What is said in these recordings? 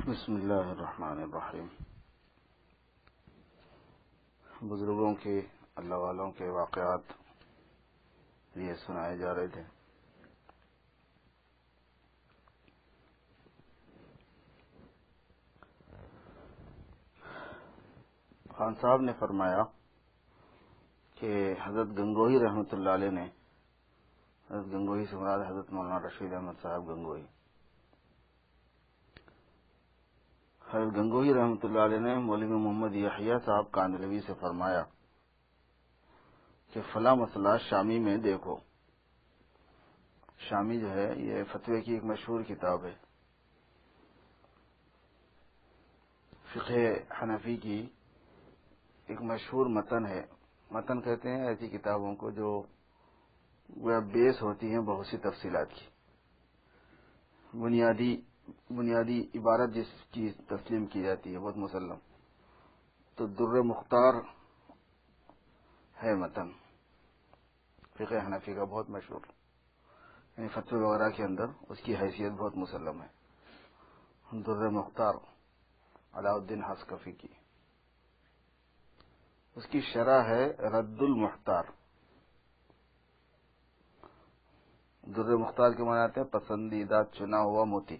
بسم اللہ الرحمن الرحیم۔ بزرگوں کے، اللہ والوں کے واقعات یہ سنائے جا رہے تھے۔ خان صاحب نے فرمایا کہ حضرت گنگوہی رحمۃ اللہ علیہ نے، حضرت گنگوہی سے مراد حضرت مولانا رشید احمد صاحب گنگوہی، حضرت گنگوہی رحمۃ اللہ علیہ نے مولوی محمد یحییٰ صاحب کاندھلوی سے فرمایا کہ فلاں مسئلہ شامی میں دیکھو۔ شامی جو ہے یہ فتوے کی ایک مشہور کتاب ہے، فقہ حنفی کی ایک مشہور متن ہے۔ متن کہتے ہیں ایسی کتابوں کو جو وہ بیس ہوتی ہیں بہت سی تفصیلات کی، بنیادی عبارت جس کی تسلیم کی جاتی ہے بہت مسلم۔ تو در مختار ہے متن فقہ حنفی کا بہت مشہور، یعنی فتوے وغیرہ کے اندر اس کی حیثیت بہت مسلم ہے۔ در مختار علاء الدین حسکفی کی، اس کی شرح ہے رد المختار۔ در مختار کے معنی آتے ہیں پسندیدہ چنا ہوا موتی،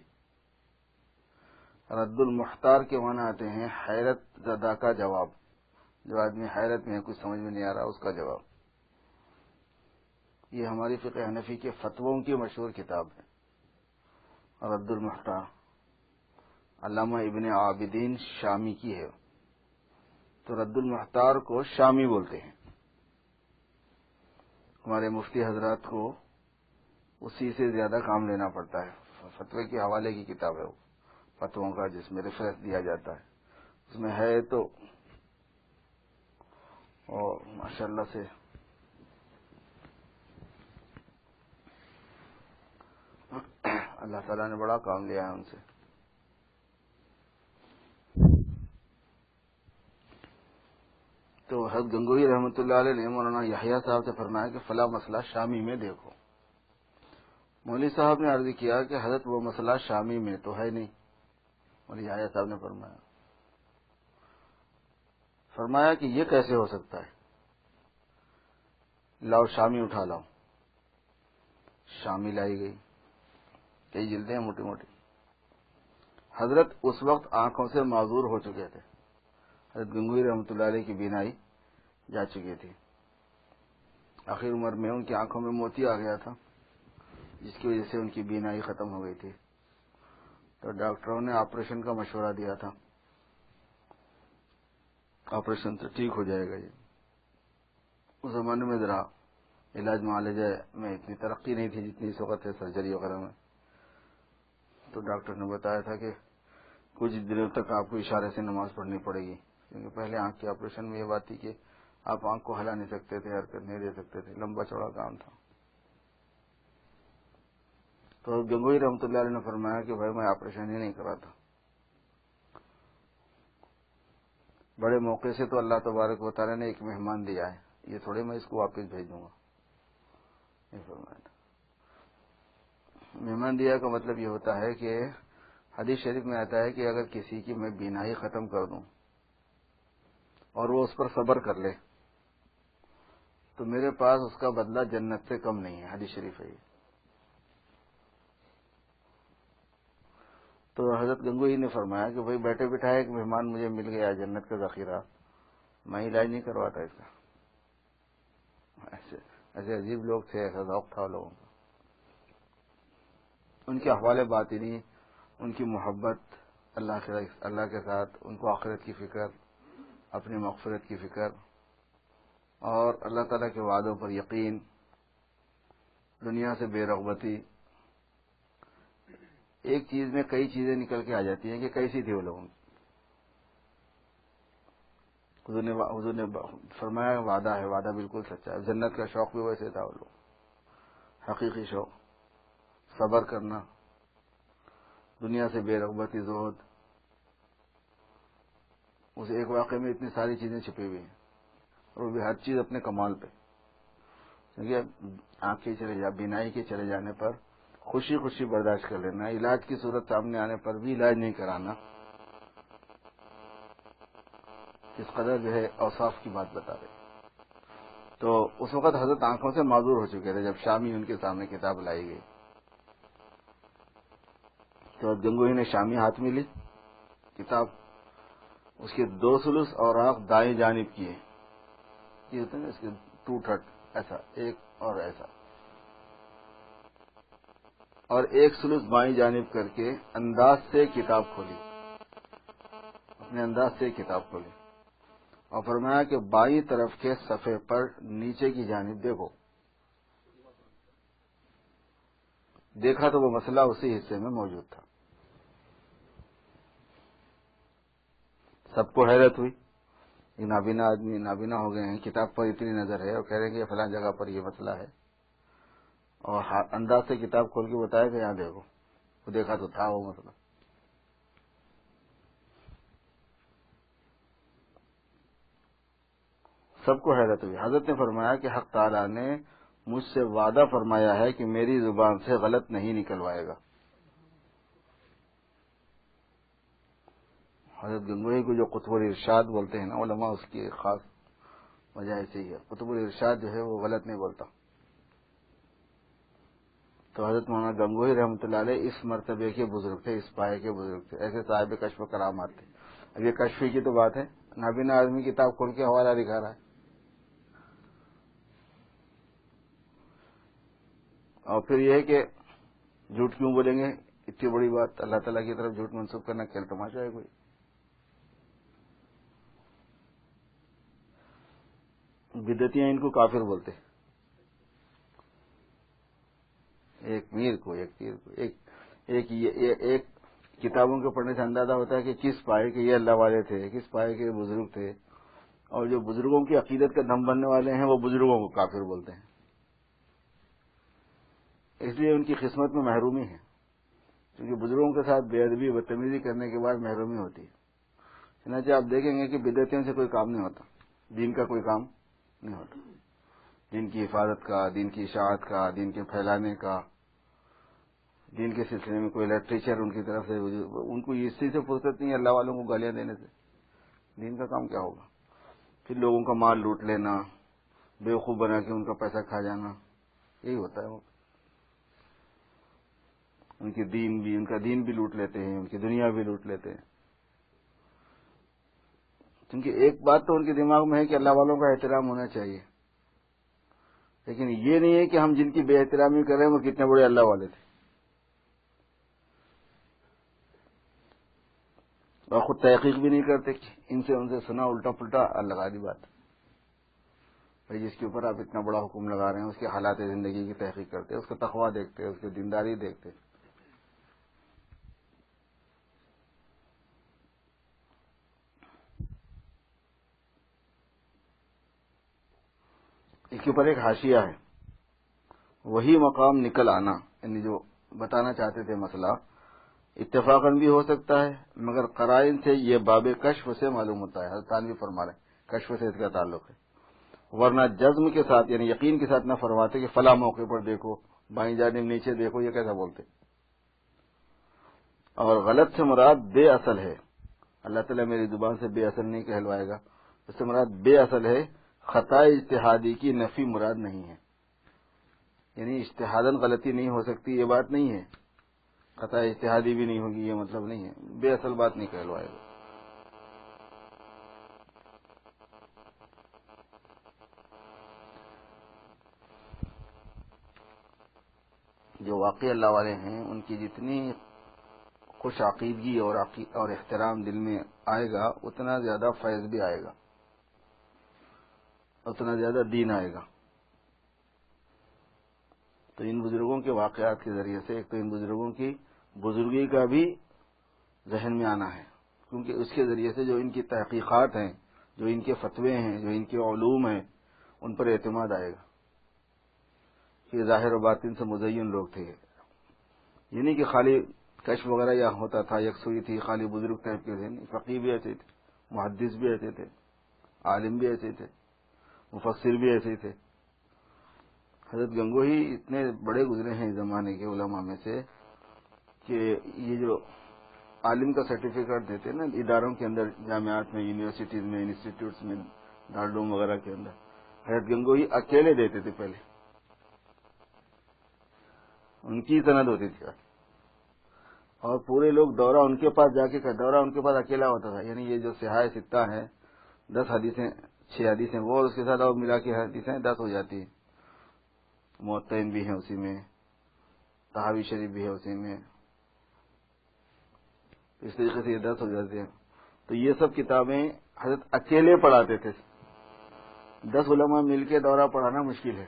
رد المختار کے معنی آتے ہیں حیرت زدہ کا جواب، جو آدمی حیرت میں کچھ سمجھ میں نہیں آ رہا اس کا جواب۔ یہ ہماری فقہ حنفی کے فتووں کی مشہور کتاب ہے رد المختار، علامہ ابن عابدین شامی کی ہے۔ تو رد المختار کو شامی بولتے ہیں۔ ہمارے مفتی حضرات کو اسی سے زیادہ کام لینا پڑتا ہے۔ فتوے کے حوالے کی کتاب ہے وہ، فتووں کا جس میں ریفرنس دیا جاتا ہے، اس میں ہے تو اور ماشاءاللہ سے اللہ تعالیٰ نے بڑا کام لیا ہے ان سے۔ تو حضرت گنگوہی رحمۃ اللہ علیہ نے مولانا یحییٰ صاحب سے فرمایا کہ فلاں مسئلہ شامی میں دیکھو۔ مولوی صاحب نے عرض کیا کہ حضرت وہ مسئلہ شامی میں تو ہے نہیں۔ مولوی یحییٰ صاحب نے فرمایا کہ یہ کیسے ہو سکتا ہے؟ لاؤ شامی اٹھا لاؤ۔ شامی لائی گئی، کئی جلدیں موٹی موٹی۔ حضرت اس وقت آنکھوں سے معذور ہو چکے تھے، حضرت گنگوہی رحمۃ اللہ علیہ کی بینائی جا چکی تھی، آخر عمر میں ان کی آنکھوں میں موتی آ گیا تھا، جس کی وجہ سے ان کی بینائی ختم ہو گئی تھی۔ تو ڈاکٹروں نے آپریشن کا مشورہ دیا تھا، آپریشن سے ٹھیک ہو جائے گا۔ یہ اس زمانے میں ذرا علاج معالجہ میں اتنی ترقی نہیں تھی جتنی اس وقت ہے سرجری وغیرہ میں۔ تو ڈاکٹر نے بتایا تھا کہ کچھ دنوں تک آپ کو اشارے سے نماز پڑھنی پڑے گی، کیونکہ پہلے آنکھ کے آپریشن میں یہ بات تھی کہ آپ آنکھ کو ہلا نہیں سکتے تھے، حرکت نہیں دے سکتے تھے، لمبا چوڑا کام تھا۔ تو گنگوہی رحمۃ اللہ علیہ نے فرمایا کہ بھائی میں آپریشن ہی نہیں کرا تھا۔ بڑے موقع سے تو اللہ تبارک و تعالیٰ نے ایک مہمان دیا ہے، یہ تھوڑے میں اس کو واپس بھیج دوں گا، یہ فرمایا تھا۔ مہمان دیا کا مطلب یہ ہوتا ہے کہ حدیث شریف میں آتا ہے کہ اگر کسی کی میں بینائی ختم کر دوں اور وہ اس پر صبر کر لے تو میرے پاس اس کا بدلہ جنت سے کم نہیں ہے، حدیث شریف ہے یہ۔ تو حضرت گنگوہی نے فرمایا کہ بھائی بیٹھے بٹھائے ایک مہمان مجھے مل گیا جنت کا ذخیرہ، میں علاج نہیں کرواتا اس کا۔ ایسے عجیب لوگ تھے، ایسا ذوق تھا لوگوں کا۔ ان کے احوال باطنی، ان کی محبت اللہ کے ساتھ، ان کو آخرت کی فکر، اپنی مغفرت کی فکر اور اللہ تعالیٰ کے وعدوں پر یقین، دنیا سے بے رغبتی۔ ایک چیز میں کئی چیزیں نکل کے آ جاتی ہیں کہ کیسی تھی وہ لوگوں کی۔ حضور نے فرمایا وعدہ ہے، وعدہ بالکل سچا ہے۔ جنت کا شوق بھی ویسے تھا وہ لوگ، حقیقی شوق، صبر کرنا، دنیا سے بے رغبتی، زہد۔ اس ایک واقعے میں اتنی ساری چیزیں چھپی ہوئی ہیں، اور وہ بھی ہر چیز اپنے کمال پہ۔ کیونکہ آنکھ کے بینائی کے چلے جانے پر خوشی خوشی برداشت کر لینا، علاج کی صورت سامنے آنے پر بھی علاج نہیں کرانا، کس قدر جو ہے اوصاف کی بات بتا رہے. تو اس وقت حضرت آنکھوں سے معذور ہو چکے تھے جب شامی ان کے سامنے کتاب لائی گئی. تو گنگوہی نے شامی ہاتھ میں لی کتاب، اس کے 2 ثلث اور آنکھ دائیں جانب کیے، یہ ہوتے ہیں اس کے 2 تھرڈ ایسا، ایک اور ایسا، اور 1 ثلث بائیں جانب کر کے انداز سے کتاب کھولی، اپنے انداز سے کتاب کھولی اور فرمایا کہ بائیں طرف کے صفحے پر نیچے کی جانب دیکھو. دیکھا تو وہ مسئلہ اسی حصے میں موجود تھا. سب کو حیرت ہوئی، یہ نابینا آدمی نابینا ہو گئے ہیں، کتاب پر اتنی نظر ہے اور کہہ رہے ہیں کہ فلاں جگہ پر یہ مسئلہ ہے، اور انداز سے کتاب کھول کے بتایا کہ یہاں دیکھو. وہ دیکھا تو تھا وہ مسئلہ. سب کو حیرت ہوئی. حضرت نے فرمایا کہ حق تعالیٰ نے مجھ سے وعدہ فرمایا ہے کہ میری زبان سے غلط نہیں نکلوائے گا. حضرت گنگوہی کو جو قطب الارشاد بولتے ہیں نا علماء، اس کی ایک خاص وجہ ایسی ہی ہے. قطب الارشاد جو ہے وہ غلط نہیں بولتا. تو حضرت مولانا گنگوہی رحمۃ اللہ علیہ اس مرتبے کے بزرگ تھے، اس پائے کے بزرگ تھے. ایسے صاحب کشف و کرامات تھے. اب یہ کشفی کی تو بات ہے، نابینا آدمی کتاب کھول کے حوالہ دکھا رہا ہے. اور پھر یہ ہے کہ جھوٹ کیوں بولیں گے؟ اتنی بڑی بات اللہ تعالیٰ کی طرف جھوٹ منسوخ کرنا کھیل تماشا ہے کوئی؟ بدعتیاں ان کو کافر بولتے، ایک میر کو، ایک پیر کو، ایک کتابوں کے پڑھنے سے اندازہ ہوتا ہے کہ کس پائے کے یہ اللہ والے تھے، کس پائے کے بزرگ تھے. اور جو بزرگوں کی عقیدت کا دم بننے والے ہیں وہ بزرگوں کو کافر بولتے ہیں. اس لیے ان کی قسمت میں محرومی ہے، کیونکہ بزرگوں کے ساتھ بے ادبی بدتمیزی کرنے کے بعد محرومی ہوتی ہے. چنانچہ آپ دیکھیں گے کہ بدعتیوں سے کوئی کام نہیں ہوتا، دین کا کوئی کام نہیں ہوتا. دین کی حفاظت کا، دین کی اشاعت کا، دین کے پھیلانے کا، دین کے سلسلے میں کوئی لٹریچر ان کی طرف سے، ان کو اس چیز سے فرصت نہیں ہے اللہ والوں کو گالیاں دینے سے. دین کا کام کیا ہوگا؟ پھر لوگوں کا مال لوٹ لینا، بیوقوف بنا کے ان کا پیسہ کھا جانا، یہی ہوتا ہے. وہ ان کا دین بھی لوٹ لیتے ہیں، ان کی دنیا بھی لوٹ لیتے ہیں. کیونکہ ایک بات تو ان کے دماغ میں ہے کہ اللہ والوں کا احترام ہونا چاہیے، لیکن یہ نہیں ہے کہ ہم جن کی بے احترامی کر رہے ہیں وہ کتنے بڑے اللہ والے تھے. اور خود تحقیق بھی نہیں کرتے، ان سے سنا الٹا پلٹا لگا دی بات. بھائی جس کے اوپر آپ اتنا بڑا حکم لگا رہے ہیں اس کے حالات زندگی کی تحقیق کرتے، اس کا تقویٰ دیکھتے، اس کی دینداری دیکھتے. اس کے اوپر ایک حاشیہ ہے، وہی مقام نکل آنا، یعنی جو بتانا چاہتے تھے مسئلہ اتفاقاً بھی ہو سکتا ہے، مگر قرائن سے یہ باب کشف سے معلوم ہوتا ہے. حضرت تھانوی فرما رہے ہیں کشف سے اس کا تعلق ہے، ورنہ جزم کے ساتھ یعنی یقین کے ساتھ نہ فرماتے کہ فلاں موقع پر دیکھو، بائیں جانب نیچے دیکھو، یہ کیسا بولتے. اور غلط سے مراد بے اصل ہے. اللہ تعالیٰ میری زبان سے بے اصل نہیں کہلوائے گا، اس سے مراد بے اصل ہے. خطا اجتہادی کی نفی مراد نہیں ہے، یعنی اجتہاداً غلطی نہیں ہو سکتی یہ بات نہیں ہے، خطا اجتہادی بھی نہیں ہوگی یہ مطلب نہیں ہے. بے اصل بات نہیں کہلوائے گا. جو واقعی اللہ والے ہیں ان کی جتنی خوش عقیدگی اور احترام دل میں آئے گا اتنا زیادہ فیض بھی آئے گا، اتنا زیادہ دین آئے گا. تو ان بزرگوں کے واقعات کے ذریعے سے ایک تو ان بزرگوں کی بزرگی کا بھی ذہن میں آنا ہے، کیونکہ اس کے ذریعے سے جو ان کی تحقیقات ہیں، جو ان کے فتوے ہیں، جو ان کے علوم ہیں، ان پر اعتماد آئے گا کہ ظاہر و باطن سے مزین لوگ تھے. یہ نہیں کہ خالی کشف وغیرہ یا ہوتا تھا، یکسوئی تھی، خالی بزرگ ٹائپ کے تھے. فقیہ بھی ایسے تھے، محدث بھی ایسے تھے، عالم بھی ایسے تھے، مفسر بھی ایسے تھے. حضرت گنگوہی اتنے بڑے گزرے ہیں اس زمانے کے علماء میں سے کہ یہ جو عالم کا سرٹیفکیٹ دیتے ہیں نا اداروں کے اندر، جامعات میں، یونیورسٹیز میں، انسٹیٹیوٹس میں، دارالعلوم وغیرہ کے اندر، حضرت گنگوہی اکیلے دیتے تھے پہلے، ان کی سند ہوتی تھی اور پورے لوگ دورہ ان کے پاس جا کے دورہ ان کے پاس اکیلا ہوتا تھا. یعنی یہ جو صحاح ستہ ہیں 10 حدیثیں 6 حدیثیں وہ اس کے ساتھ اور ملا کے حدیثیں 10 ہو جاتی ہیں. معطین بھی ہیں اسی میں، طحاوی شریف بھی ہے اسی میں، اس طریقے سے یہ 10 ہو جاتے ہیں. تو یہ سب کتابیں حضرت اکیلے پڑھاتے تھے. 10 علماء مل کے دورہ پڑھانا مشکل ہے،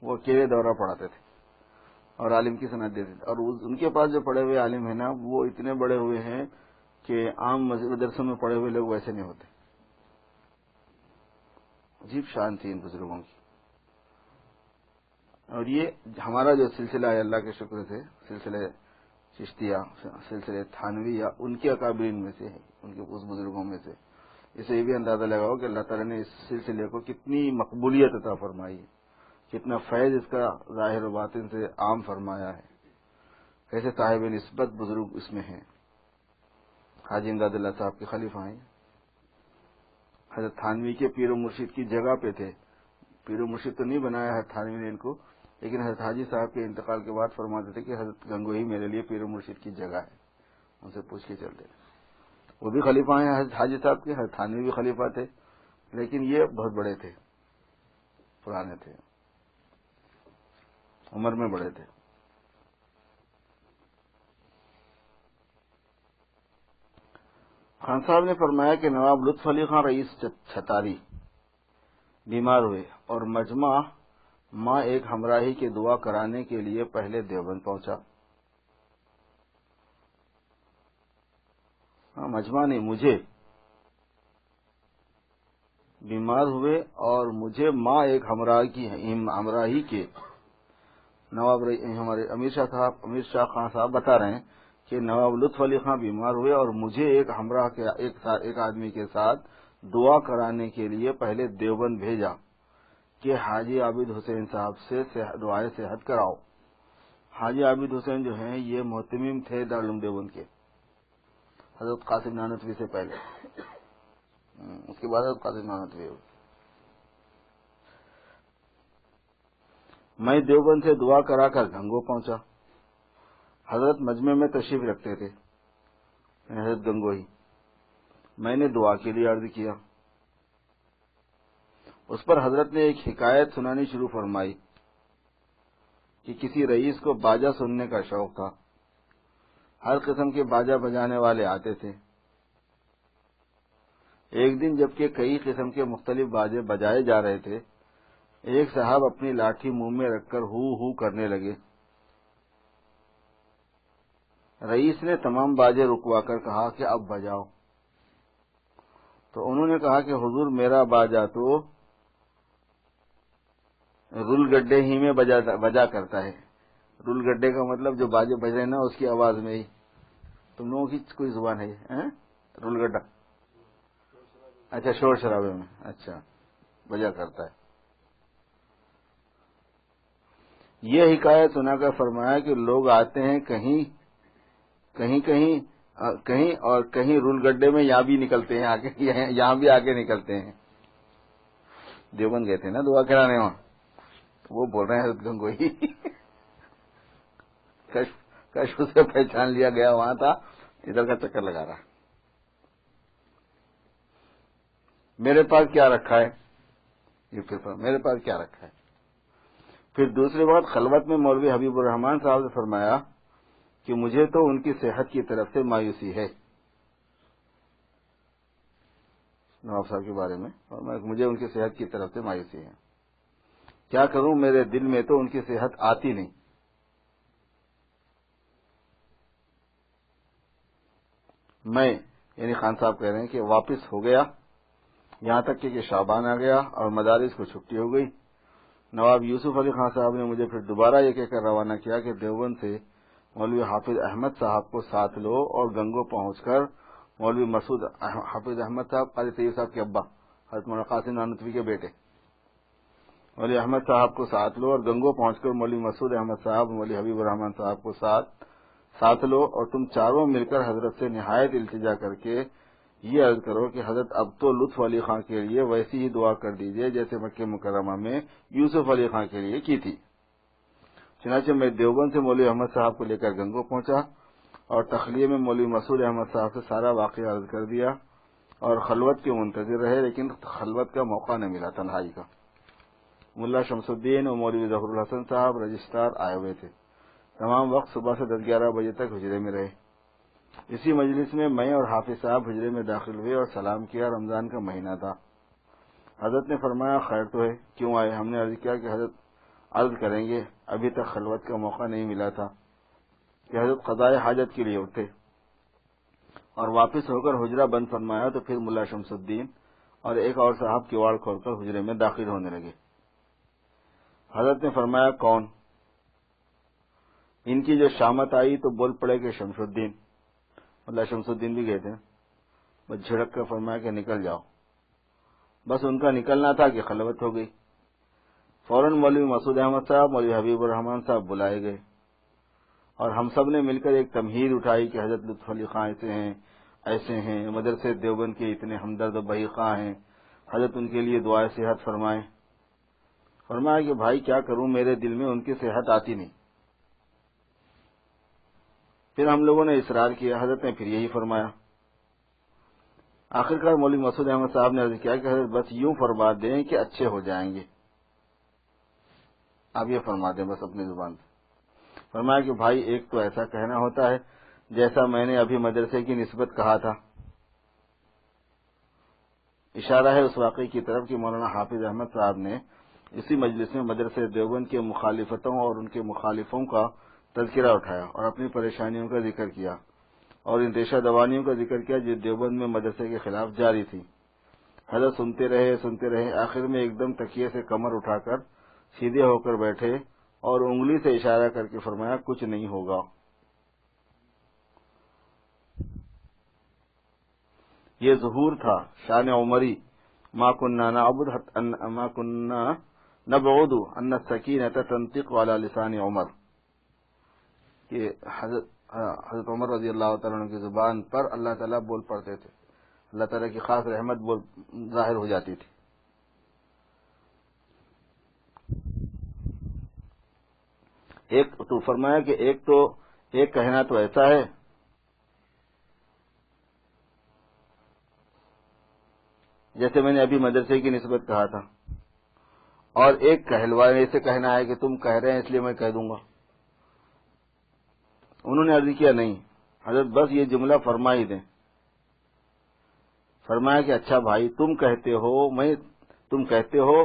وہ اکیلے دورہ پڑھاتے تھے اور عالم کی سند دیتے تھے. اور ان کے پاس جو پڑھے ہوئے عالم ہیں نا وہ اتنے بڑے ہوئے ہیں کہ عام مدرسوں میں پڑھے ہوئے لوگ ویسے نہیں ہوتے. عجیب شان تھی ان بزرگوں کی. اور یہ ہمارا جو سلسلہ ہے اللہ کے شکر سے، سلسلہ چشتیہ، سلسلہ تھانویہ، ان کے اکابرین میں سے ہے، ان کے اس بزرگوں میں سے. اسے یہ بھی اندازہ لگاؤ کہ اللہ تعالیٰ نے اس سلسلے کو کتنی مقبولیت عطا فرمائی ہے، کتنا فیض اس کا ظاہر و باطن سے عام فرمایا ہے. کیسے صاحب نسبت بزرگ اس میں ہیں. حاجی امداد اللہ صاحب کے خلیفہ ہیں، حضرت تھانوی کے پیر و مرشد کی جگہ پہ تھے. پیر و مرشد تو نہیں بنایا ہے تھانوی نے ان کو، لیکن حضرت حاجی صاحب کے انتقال کے بعد فرماتے تھے کہ حضرت گنگوہی میرے لیے پیر و مرشد کی جگہ ہے. ان سے پوچھ کے چلتے. وہ بھی خلیفہ ہیں حضرت حاجی صاحب کے، حضرت تھانوی بھی خلیفہ تھے، لیکن یہ بہت بڑے تھے، پرانے تھے، عمر میں بڑے تھے. خان صاحب نے فرمایا کہ نواب لطف علی خان رئیس چھتاری بیمار ہوئے اور مجمع ماں ایک ہمراہی کی دعا کرانے کے لیے پہلے دیوبند پہنچا. مجمع نہیں، مجھے بیمار ہوئے اور مجھے ماں ایک ہمراہی کے نواب ہمارے امیر شاہ خان صاحب بتا رہے ہیں کہ نواب لطف علی خان بیمار ہوئے اور مجھے ایک ہمراہ کے ایک آدمی کے ساتھ دعا کرانے کے لیے پہلے دیوبند بھیجا کہ حاجی عابد حسین صاحب سے دعائے صحت کراؤ. حاجی عابد حسین جو ہیں یہ محتمم تھے دارالعلوم دیوبند کے، حضرت قاسم نانوتوی سے پہلے، اس کے بعد حضرت قاسم نانوتوی. میں دیوبند سے دعا کرا کر گنگو پہنچا. حضرت مجمع میں تشریف رکھتے تھے، حضرت گنگوہی. میں نے دعا کے لیے عرض کیا. اس پر حضرت نے ایک حکایت سنانی شروع فرمائی کہ کسی رئیس کو باجا سننے کا شوق تھا. ہر قسم کے باجا بجانے والے آتے تھے. ایک دن جبکہ کئی قسم کے مختلف باجے بجائے جا رہے تھے، ایک صاحب اپنی لاٹھی منہ میں رکھ کر ہو کرنے لگے. رئیس نے تمام باجے رکوا کر کہا کہ اب بجاؤ. تو انہوں نے کہا کہ حضور میرا باجا تو رول گڈے ہی میں بجا کرتا ہے. رول گڈے کا مطلب جو باجے بج رہے نا اس کی آواز میں ہی. تم لوگوں کی کوئی زبان ہے رول گڈا؟ اچھا، شور شرابے میں، اچھا بجا کرتا ہے. یہ حکایت سنا کر فرمایا کہ لوگ آتے ہیں کہیں اور کہیں رول گڈے میں یہاں بھی نکلتے ہیں، آگے یہاں بھی آگے نکلتے ہیں. دیوبند گئے تھے نا دعا کرانے وہاں، وہ بول رہے ہیں حضرت گنگوہی کشف سے پہچان لیا گیا وہاں تھا، ادھر کا چکر لگا رہا. میرے پاس کیا رکھا ہے، یہ پھر میرے پاس کیا رکھا ہے. پھر دوسری بات خلوت میں مولوی حبیب الرحمان صاحب نے فرمایا کہ مجھے تو ان کی صحت کی طرف سے مایوسی ہے. نواب صاحب کے بارے میں مجھے ان کی صحت کی طرف سے مایوسی ہے. کیا کروں، میرے دل میں تو ان کی صحت آتی نہیں. میں یعنی خان صاحب کہہ رہے ہیں کہ واپس ہو گیا، یہاں تک کہ شعبان آ گیا اور مدارس کو چھٹی ہو گئی. نواب یوسف علی خان صاحب نے مجھے پھر دوبارہ یہ کہہ کر روانہ کیا کہ دیوبند سے مولوی حافظ احمد صاحب کو ساتھ لو اور گنگو پہنچ کر مولوی مسعود حافظ احمد صاحب قاضی طیب صاحب کے ابا حضرت مولانا قاسم نانوتوی کے بیٹے مولوی احمد صاحب کو ساتھ لو اور گنگو پہنچ کر مولوی مسعود احمد صاحب مولوی حبیب الرحمان صاحب کو ساتھ ساتھ لو اور تم چاروں مل کر حضرت سے نہایت التجا کر کے یہ عرض کرو کہ حضرت اب تو لطف علی خان کے لیے ویسی ہی دعا کر دیجئے جیسے مکہ مکرمہ میں یوسف علی خان کے لیے کی تھی۔ چنانچہ میں دیوبند سے مولوی احمد صاحب کو لے کر گنگو پہنچا اور تخلیہ میں مولوی مسعود احمد صاحب سے سارا واقعہ عرض کر دیا اور خلوت کے منتظر رہے، لیکن خلوت کا موقع نہ ملا، تنہائی کا۔ ملا شمس الدین اور مولوی ظہور الحسن صاحب رجسٹرار آئے ہوئے تھے۔ تمام وقت صبح سے 10-11 بجے تک حجرے میں رہے۔ اسی مجلس میں اور حافظ صاحب حجرے میں داخل ہوئے اور سلام کیا۔ رمضان کا مہینہ تھا۔ حضرت نے فرمایا خیر تو ہے، کیوں آئے؟ ہم نے عرض کیا کہ حضرت عرض کریں گے، ابھی تک خلوت کا موقع نہیں ملا تھا کہ حضرت قضائے حاجت کے لیے اٹھے اور واپس ہو کر حجرہ بند فرمایا تو پھر ملا شمس الدین اور ایک اور صاحب کواڑ کھول کر حجرے میں داخل ہونے لگے۔ حضرت نے فرمایا کون؟ ان کی جو شامت آئی تو بول پڑے کہ شمس الدین۔ ملا شمس الدین بھی گئے تھے، بس جھڑک کر فرمایا کہ نکل جاؤ۔ بس ان کا نکلنا تھا کہ خلوت ہو گئی۔ فوراً مولوی مسعود احمد صاحب، مولوی حبیب الرحمان صاحب بلائے گئے اور ہم سب نے مل کر ایک تمہید اٹھائی کہ حضرت لطف علی خان ایسے ہیں، مدرسے دیوبند کے اتنے ہمدرد و بہی خواہ ہیں، حضرت ان کے لیے دعائے صحت فرمائیں۔ فرمایا کہ بھائی کیا کروں، میرے دل میں ان کی صحت آتی نہیں۔ پھر ہم لوگوں نے اصرار کیا، حضرت نے پھر یہی فرمایا۔ آخرکار مولوی مسعود احمد صاحب نے عرض کیا کہ حضرت بس یوں فرما دیں کہ اچھے ہو جائیں گے، آپ یہ فرما دیں بس اپنی زبان سے۔ فرمایا کہ بھائی ایک تو ایسا کہنا ہوتا ہے جیسا میں نے ابھی مدرسے کی نسبت کہا تھا۔ اشارہ ہے اس واقعے کی طرف کہ مولانا حافظ احمد صاحب نے اسی مجلس میں مدرسے دیوبند کے مخالفتوں اور ان کے مخالفوں کا تذکرہ اٹھایا اور اپنی پریشانیوں کا ذکر کیا اور ان ریشہ دوانیوں کا ذکر کیا جو دیوبند میں مدرسے کے خلاف جاری تھی۔ حضرت سنتے رہے، آخر میں ایک دم تکیے سے کمر اٹھا کر سیدھے ہو کر بیٹھے اور انگلی سے اشارہ کر کے فرمایا کچھ نہیں ہوگا۔ یہ ظہور تھا شان عمری، ما كنا نبعد ان السکینۃ تنطق على لسان عمر، کہ حضرت عمر رضی اللہ تعالیٰ عنہ کی زبان پر اللہ تعالیٰ بول پڑتے تھے، اللہ تعالیٰ کی خاص رحمت ظاہر ہو جاتی تھی۔ ایک تو فرمایا کہ ایک کہنا تو ایسا ہے جیسے میں نے ابھی مدرسے کی نسبت کہا تھا، اور ایک کہلوانے سے کہنا ہے کہ تم کہہ رہے ہیں اس لیے میں کہہ دوں گا۔ انہوں نے عرض کیا نہیں حضرت بس یہ جملہ فرما ہی دیں۔ فرمایا کہ اچھا بھائی تم کہتے ہو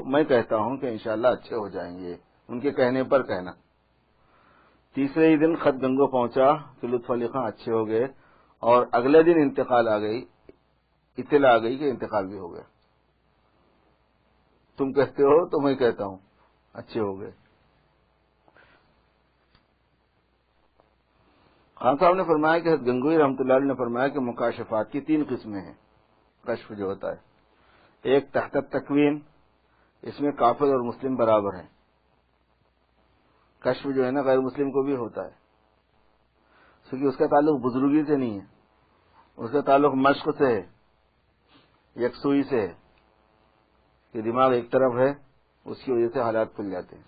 میں کہتا ہوں کہ انشاءاللہ اچھے ہو جائیں گے، ان کے کہنے پر کہنا۔ تیسرے ہی دن خط گنگو پہنچا کہ لطف علی خان اچھے ہو گئے اور اگلے دن اطلاع آ گئی کہ انتقال بھی ہو گیا۔ تم کہتے ہو تو میں کہتا ہوں اچھے ہو گئے۔ خان صاحب نے فرمایا کہ حضرت گنگوئی رحمۃ اللہ علیہ نے فرمایا کہ مکاشفات کی 3 قسمیں ہیں۔ کشف جو ہوتا ہے ایک تحت تکوین، اس میں کافر اور مسلم برابر ہیں۔ کشف جو ہے نا غیر مسلم کو بھی ہوتا ہے، کیونکہ اس کا تعلق بزرگی سے نہیں ہے، اس کا تعلق مشق سے ہے، یکسوئی سے ہے کہ دماغ ایک طرف ہے، اس کی وجہ سے حالات کھل جاتے ہیں۔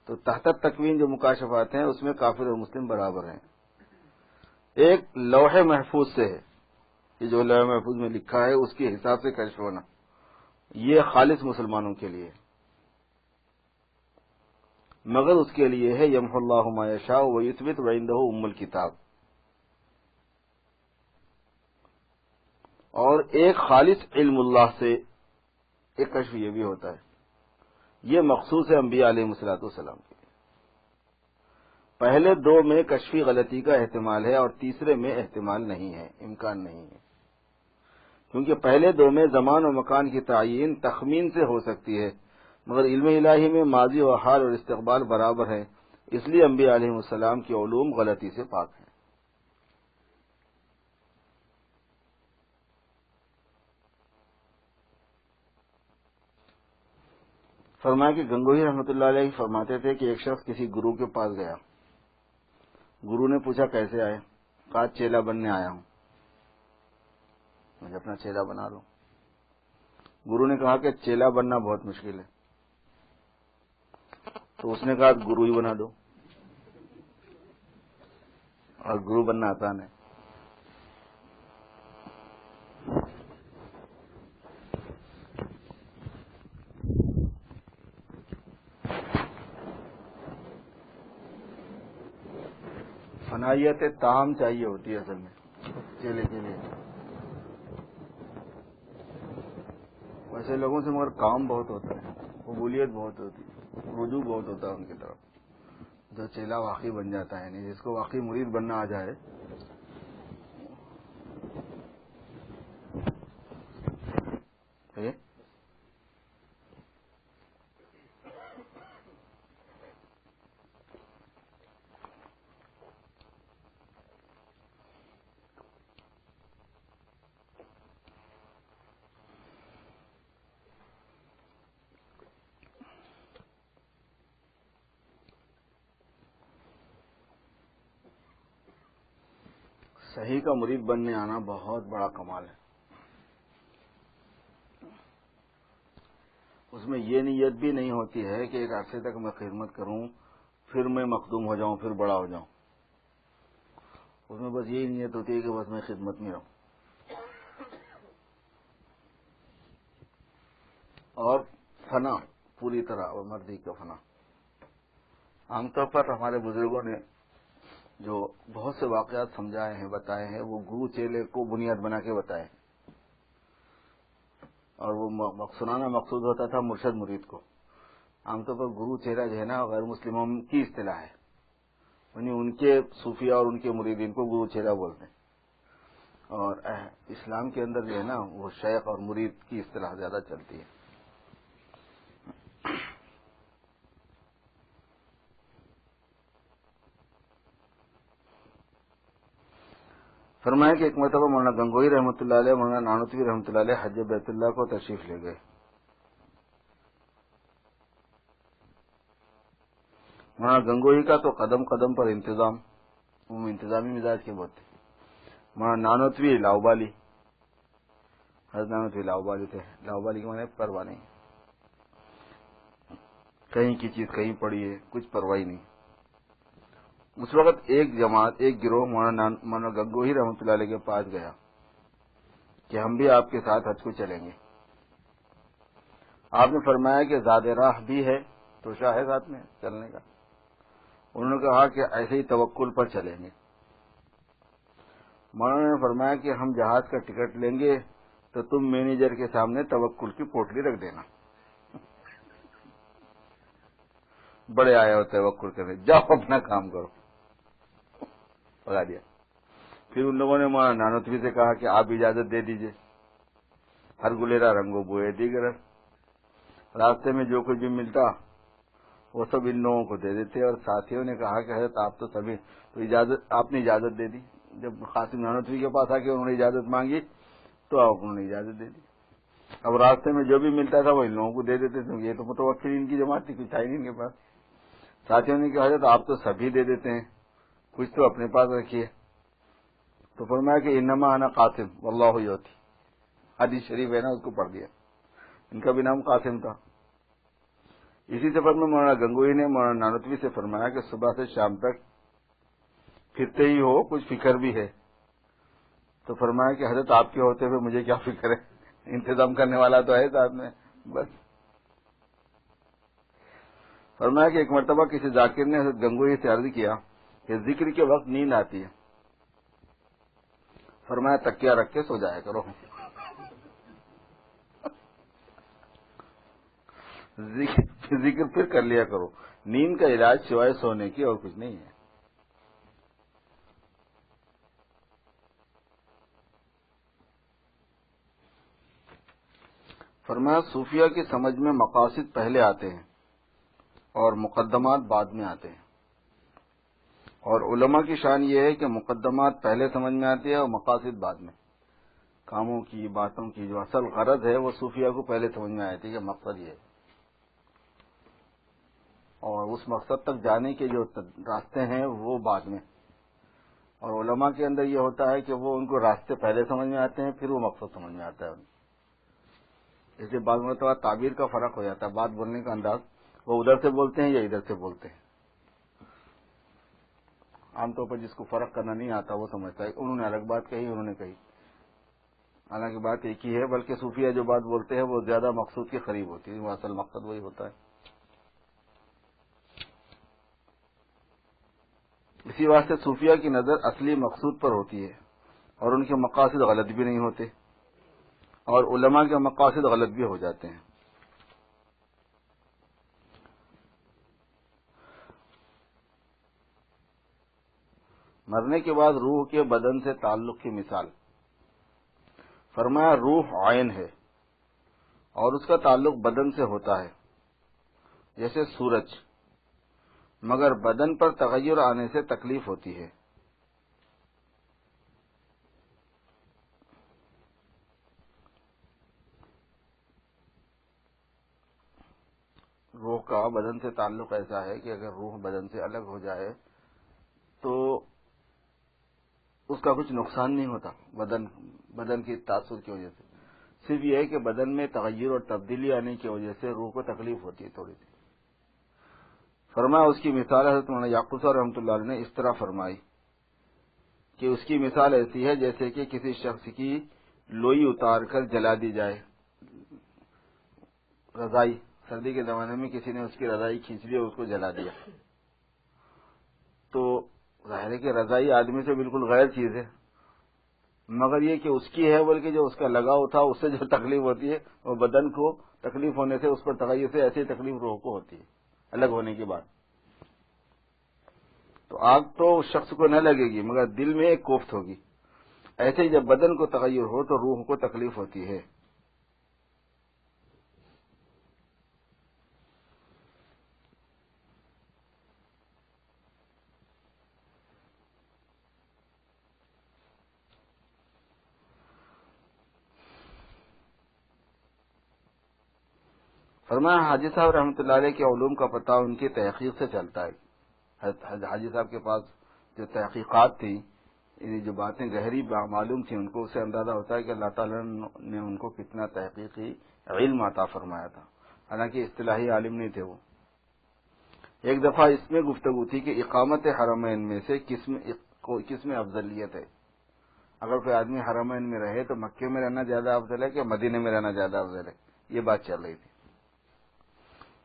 تو تحت تکوین جو مکاشفات ہیں اس میں کافر اور مسلم برابر ہیں۔ ایک لوح محفوظ سے ہے کہ جو لوح محفوظ میں لکھا ہے اس کے حساب سے کشف ہونا، یہ خالص مسلمانوں کے لیے، مگر اس کے لیے ہے یمحو اللہ ما یشاء ویثبت وعندہ ام الکتاب۔ اور ایک خالص علم اللہ سے ایک کشف یہ بھی ہوتا ہے، یہ مخصوص ہے انبیاء علیہ الصلوۃ والسلام کے لیے۔ پہلے 2 میں کشفی غلطی کا احتمال ہے اور تیسرے میں احتمال نہیں ہے، امکان نہیں ہے، کیونکہ پہلے 2 میں زمان و مکان کی تعیین تخمین سے ہو سکتی ہے، مگر علم الہی میں ماضی و حال اور استقبال برابر ہیں، اس لیے انبیاء علیہ السلام کے علوم غلطی سے پاک ہیں۔ فرمایا کہ گنگوہی رحمۃ اللہ علیہ فرماتے تھے کہ ایک شخص کسی گرو کے پاس گیا گرو نے پوچھا کیسے آئے؟ کہا چیلا بننے آیا ہوں، مجھے اپنا چیلا بنا لو۔ گرو نے کہا کہ چیلا بننا بہت مشکل ہے، تو اس نے کہا گرو ہی بنا دو، اور گرو بننا آسان ہے۔ فنائیت تام چاہیے ہوتی ہے اصل میں چیلے کے لیے، ویسے لوگوں سے مگر کام بہت ہوتا ہے، قبولیت بہت ہوتی ہے، رجوع بہت ہوتا ہے ان کی طرف۔ جو چیلا واقعی بن جاتا ہے، نہیں جس کو واقعی مرید بننا آ جائے، صحیح کا مرید بننے آنا بہت بڑا کمال ہے۔ اس میں یہ نیت بھی نہیں ہوتی ہے کہ ایک عرصے تک میں خدمت کروں، پھر میں مخدوم ہو جاؤں، پھر بڑا ہو جاؤں۔ اس میں بس یہی نیت ہوتی ہے کہ بس میں خدمت میں رہوں، اور فنا پوری طرح، اور مرضی کا فنا۔ عام طور پر ہمارے بزرگوں نے جو بہت سے واقعات سمجھائے ہیں، بتائے ہیں، وہ گرو چیلے کو بنیاد بنا کے بتائے، اور وہ سنانا مقصود ہوتا تھا مرشد مرید کو۔ عام طور پر گرو چیلا جو ہے نا غیر مسلموں کی اصطلاح ہے، یعنی ان کے صوفیہ اور ان کے مریدین کو گرو چیلا بولتے ہیں، اور اسلام کے اندر جو ہے نا وہ شیخ اور مرید کی اصطلاح زیادہ چلتی ہے۔ فرمایا کہ ایک مرتبہ مولانا گنگوئی رحمۃ اللہ علیہ، مولانا نانوتوی رحمۃ اللہ علیہ حج بیت اللہ کو تشریف لے گئے۔ مولانا گنگوئی کا تو قدم قدم پر انتظام، وہ انتظامی مزاج کے بہت تھے۔ مولانا نانوتوی لاؤبالی، حضرت نانوتوی لاؤبالی تھے۔ لاؤبالی کے معنی پرواہ نہیں، کہیں کی چیز کہیں پڑی ہے، کچھ پرواہ نہیں۔ اس وقت ایک جماعت، ایک گروہ مولانا گنگوئی رحمۃ اللہ علیہ کے پاس گیا کہ ہم بھی آپ کے ساتھ حج کو چلیں گے۔ آپ نے فرمایا کہ زاد راہ بھی ہے تو شاہ ہے ساتھ میں چلنے کا۔ انہوں نے کہا کہ ایسے ہی توکل پر چلیں گے۔ مولانا نے فرمایا کہ ہم جہاز کا ٹکٹ لیں گے تو تم مینیجر کے سامنے توکل کی پوٹلی رکھ دینا، بڑے آئے ہو توکل کرنے، جاؤ اپنا کام کرو، بتا دیا۔ پھر ان لوگوں نے مولانا نانوتوی سے کہا کہ آپ اجازت دے دیجئے، ہر گلیرا رنگو بوئے دیگر، راستے میں جو کچھ بھی ملتا وہ سب ان لوگوں کو دے دیتے۔ اور ساتھیوں نے کہا کہ حضرت آپ تو سبھی تو آپ نے اجازت دے دی۔ جب قاسم نانوتوی کے پاس آ کے انہوں نے اجازت مانگی تو انہوں نے اجازت دے دی۔ اب راستے میں جو بھی ملتا تھا وہ ان لوگوں کو دے دیتے تھے، یہ تو متوکلین کی جماعت تھی، کچھ آئی نہیں ان کے پاس۔ ساتھیوں نے کہا حضرت آپ تو سبھی دے دیتے ہیں، کچھ تو اپنے پاس رکھیے۔ تو فرمایا کہ انما انا قاسم واللہ یؤتی، حدیث شریف ہے نا، اس کو پڑھ دیا۔ ان کا بھی نام قاسم تھا۔ اسی سفر میں مولانا گنگوئی نے مولانا نانوتوی سے فرمایا کہ صبح سے شام تک پھرتے ہی ہو، کچھ فکر بھی ہے؟ تو فرمایا کہ حضرت آپ کے ہوتے ہوئے مجھے کیا فکر ہے، انتظام کرنے والا تو ہے ساتھ میں، بس۔ فرمایا کہ ایک مرتبہ کسی ذاکر نے حضرت گنگوئی سے عرض کیا کہ ذکر کے وقت نیند آتی ہے، فرمایا تکیہ رکھ کے سو جایا کرو، ذکر پھر کر لیا کرو، نیند کا علاج سوائے سونے کی اور کچھ نہیں ہے۔ فرمایا صوفیہ کی سمجھ میں مقاصد پہلے آتے ہیں اور مقدمات بعد میں آتے ہیں، اور علماء کی شان یہ ہے کہ مقدمات پہلے سمجھ میں آتی ہے اور مقاصد بعد میں۔ کاموں کی، باتوں کی جو اصل غرض ہے وہ صوفیہ کو پہلے سمجھ میں آتی ہے کہ مقصد یہ ہے، اور اس مقصد تک جانے کے جو راستے ہیں وہ بعد میں۔ اور علماء کے اندر یہ ہوتا ہے کہ وہ ان کو راستے پہلے سمجھ میں آتے ہیں، پھر وہ مقصد سمجھ میں آتا ہے. اس لیے بعض مرتبہ تعبیر کا فرق ہو جاتا ہے، بات بولنے کا انداز، وہ ادھر سے بولتے ہیں یا ادھر سے بولتے ہیں. عام طور پر جس کو فرق کرنا نہیں آتا وہ سمجھتا ہے انہوں نے الگ بات کہی، انہوں نے کہی. حالانکہ بات ایک ہی ہے، بلکہ صوفیہ جو بات بولتے ہیں وہ زیادہ مقصود کے قریب ہوتی ہے، وہ اصل مقصد وہی ہوتا ہے. اسی واسطے صوفیہ کی نظر اصلی مقصود پر ہوتی ہے اور ان کے مقاصد غلط بھی نہیں ہوتے، اور علماء کے مقاصد غلط بھی ہو جاتے ہیں. مرنے کے بعد روح کے بدن سے تعلق کی مثال. فرمایا روح عین ہے اور اس کا تعلق بدن سے ہوتا ہے جیسے سورج، مگر بدن پر تغیر آنے سے تکلیف ہوتی ہے. روح کا بدن سے تعلق ایسا ہے کہ اگر روح بدن سے الگ ہو جائے تو اس کا کچھ نقصان نہیں ہوتا بدن کی تاثر کی وجہ سے. صرف یہ ہے کہ بدن میں تغیر اور تبدیلی آنے کی وجہ سے روح کو تکلیف ہوتی ہے تھوڑی سی. فرمایا اس کی مثال حضرت مولانا یعقوب صاحب رحمۃ اللہ علیہ نے اس طرح فرمائی کہ اس کی مثال ایسی ہے جیسے کہ کسی شخص کی لوئی اتار کر جلا دی جائے. رضائی، سردی کے زمانے میں کسی نے اس کی رضائی کھینچ لی اور اس کو جلا دیا، تو ظاہر ہے کہ رضائی آدمی سے بالکل غیر چیز ہے، مگر یہ کہ اس کی ہے بلکہ جو اس کا لگاؤ تھا اس سے جو تکلیف ہوتی ہے وہ بدن کو تکلیف ہونے سے، اس پر تغیر سے ایسی تکلیف روح کو ہوتی ہے الگ ہونے کے بعد. تو آگ تو اس شخص کو نہ لگے گی مگر دل میں ایک کوفت ہوگی. ایسے ہی جب بدن کو تغیر ہو تو روح کو تکلیف ہوتی ہے. فرمایا حاجی صاحب رحمۃ اللہ علیہ کے علوم کا پتہ ان کی تحقیق سے چلتا ہے. حاجی صاحب کے پاس جو تحقیقات تھیں، جو باتیں گہری معلوم تھیں، ان کو اس سے اندازہ ہوتا ہے کہ اللہ تعالیٰ نے ان کو کتنا تحقیقی علم عطا فرمایا تھا، حالانکہ اصطلاحی عالم نہیں تھے وہ. ایک دفعہ اس میں گفتگو تھی کہ اقامت حرمین میں سے کس میں افضلیت ہے. اگر کوئی آدمی حرمین میں رہے تو مکے میں رہنا زیادہ افضل ہے کہ مدینے میں رہنا زیادہ افضل ہے، یہ بات چل رہی تھی.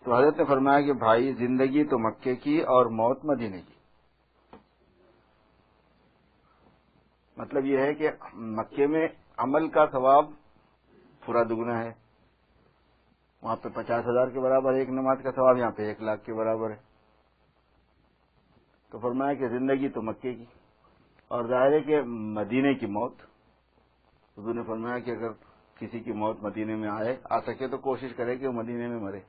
تو حضرت نے فرمایا کہ بھائی زندگی تو مکے کی اور موت مدینے کی. مطلب یہ ہے کہ مکے میں عمل کا ثواب پورا دگنا ہے، وہاں پہ 50,000 کے برابر ایک نماز کا ثواب، یہاں پہ 1,00,000 کے برابر ہے. تو فرمایا کہ زندگی تو مکے کی، اور ظاہر ہے کہ مدینے کی موت. حضور نے فرمایا کہ اگر کسی کی موت مدینے میں آ سکے تو کوشش کرے کہ وہ مدینے میں مرے،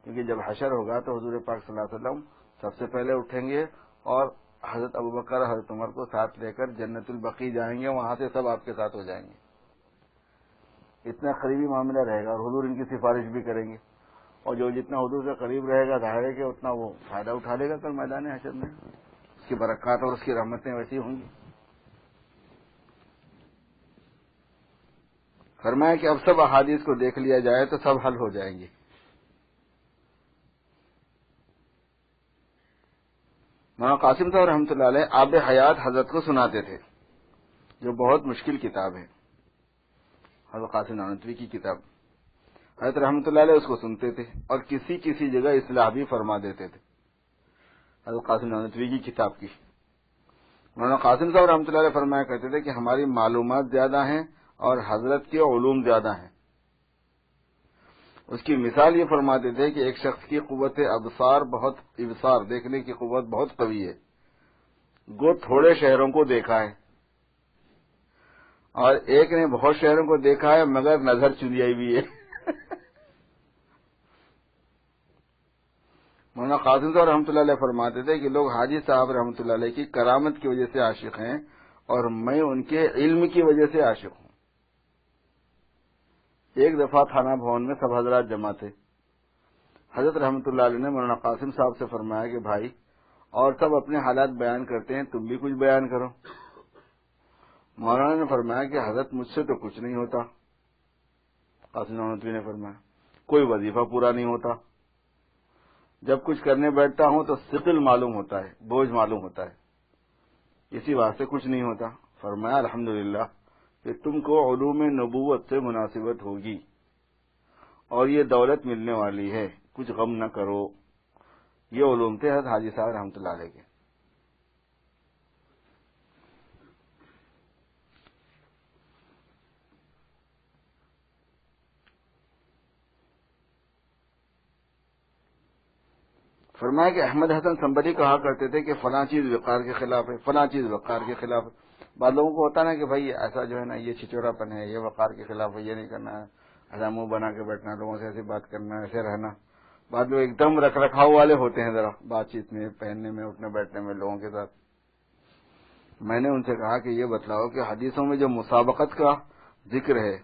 کیونکہ جب حشر ہوگا تو حضور پاک صلی اللہ علیہ وسلم سب سے پہلے اٹھیں گے اور حضرت ابوبکر حضرت عمر کو ساتھ لے کر جنت البقیع جائیں گے، وہاں سے سب آپ کے ساتھ ہو جائیں گے. اتنا قریبی معاملہ رہے گا، اور حضور ان کی سفارش بھی کریں گے، اور جو جتنا حضور سے قریب رہے گا ظاہر ہے کہ اتنا وہ فائدہ اٹھا لے گا کل میدان حشر میں. اس کی برکات اور اس کی رحمتیں ویسی ہوں گی. فرمایا کہ اب سب احادیث کو دیکھ لیا جائے تو سب حل ہو جائیں گے. مولانا قاسم صاحب رحمۃ اللہ علیہ آب حیات حضرت کو سناتے تھے، جو بہت مشکل کتاب ہے، حضرت قاسم نانوتوی کی کتاب. حضرت رحمۃ اللہ علیہ اس کو سنتے تھے اور کسی جگہ اصلاح بھی فرما دیتے تھے حضرت قاسم نانوتوی کی کتاب کی. مولانا قاسم صاحب رحمۃ اللہ علیہ فرمایا کرتے تھے کہ ہماری معلومات زیادہ ہیں اور حضرت کے علوم زیادہ ہیں. اس کی مثال یہ فرماتے تھے کہ ایک شخص کی قوت ابصار دیکھنے کی قوت بہت قوی ہے، گو تھوڑے شہروں کو دیکھا ہے، اور ایک نے بہت شہروں کو دیکھا ہے مگر نظر چریائی بھی ہے. مولانا قاسم صاحب رحمۃ اللہ علیہ فرماتے تھے کہ لوگ حاجی صاحب رحمۃ اللہ علیہ کی کرامت کی وجہ سے عاشق ہیں اور میں ان کے علم کی وجہ سے عاشق ہوں. ایک دفعہ تھانہ بھون میں سب حضرات جمع تھے. حضرت رحمۃ اللہ علیہ نے مولانا قاسم صاحب سے فرمایا کہ بھائی اور سب اپنے حالات بیان کرتے ہیں، تم بھی کچھ بیان کرو۔ مولانا نے فرمایا کہ حضرت مجھ سے تو کچھ نہیں ہوتا، قاسم نانوتوی نے فرمایا کوئی وظیفہ پورا نہیں ہوتا، جب کچھ کرنے بیٹھتا ہوں تو ثقل معلوم ہوتا ہے، بوجھ معلوم ہوتا ہے، اسی واسطے کچھ نہیں ہوتا۔ فرمایا الحمدللہ کہ تم کو علوم نبوت سے مناسبت ہوگی اور یہ دولت ملنے والی ہے، کچھ غم نہ کرو۔ یہ علوم تھے حضرت حاجی صاحب رحمۃ اللہ علیہ کے۔ فرمایا کہ احمد حسن سنبری کہا کرتے تھے کہ فلاں چیز وقار کے خلاف ہے، فلاں چیز وقار کے خلاف ہے۔ بعض لوگوں کو ہوتا نا کہ بھائی ایسا جو ہے نا یہ چھچورا پن ہے، یہ وقار کے خلاف ہے، یہ نہیں کرنا ہے، ایسا منہ بنا کے بیٹھنا، لوگوں سے ایسی بات کرنا، ایسے رہنا۔ بعض لوگ ایک دم رکھ رکھاؤ والے ہوتے ہیں ذرا بات چیت میں، پہننے میں، اٹھنے بیٹھنے میں لوگوں کے ساتھ۔ میں نے ان سے کہا کہ یہ بتلاؤ کہ حدیثوں میں جو مسابقت کا ذکر ہے،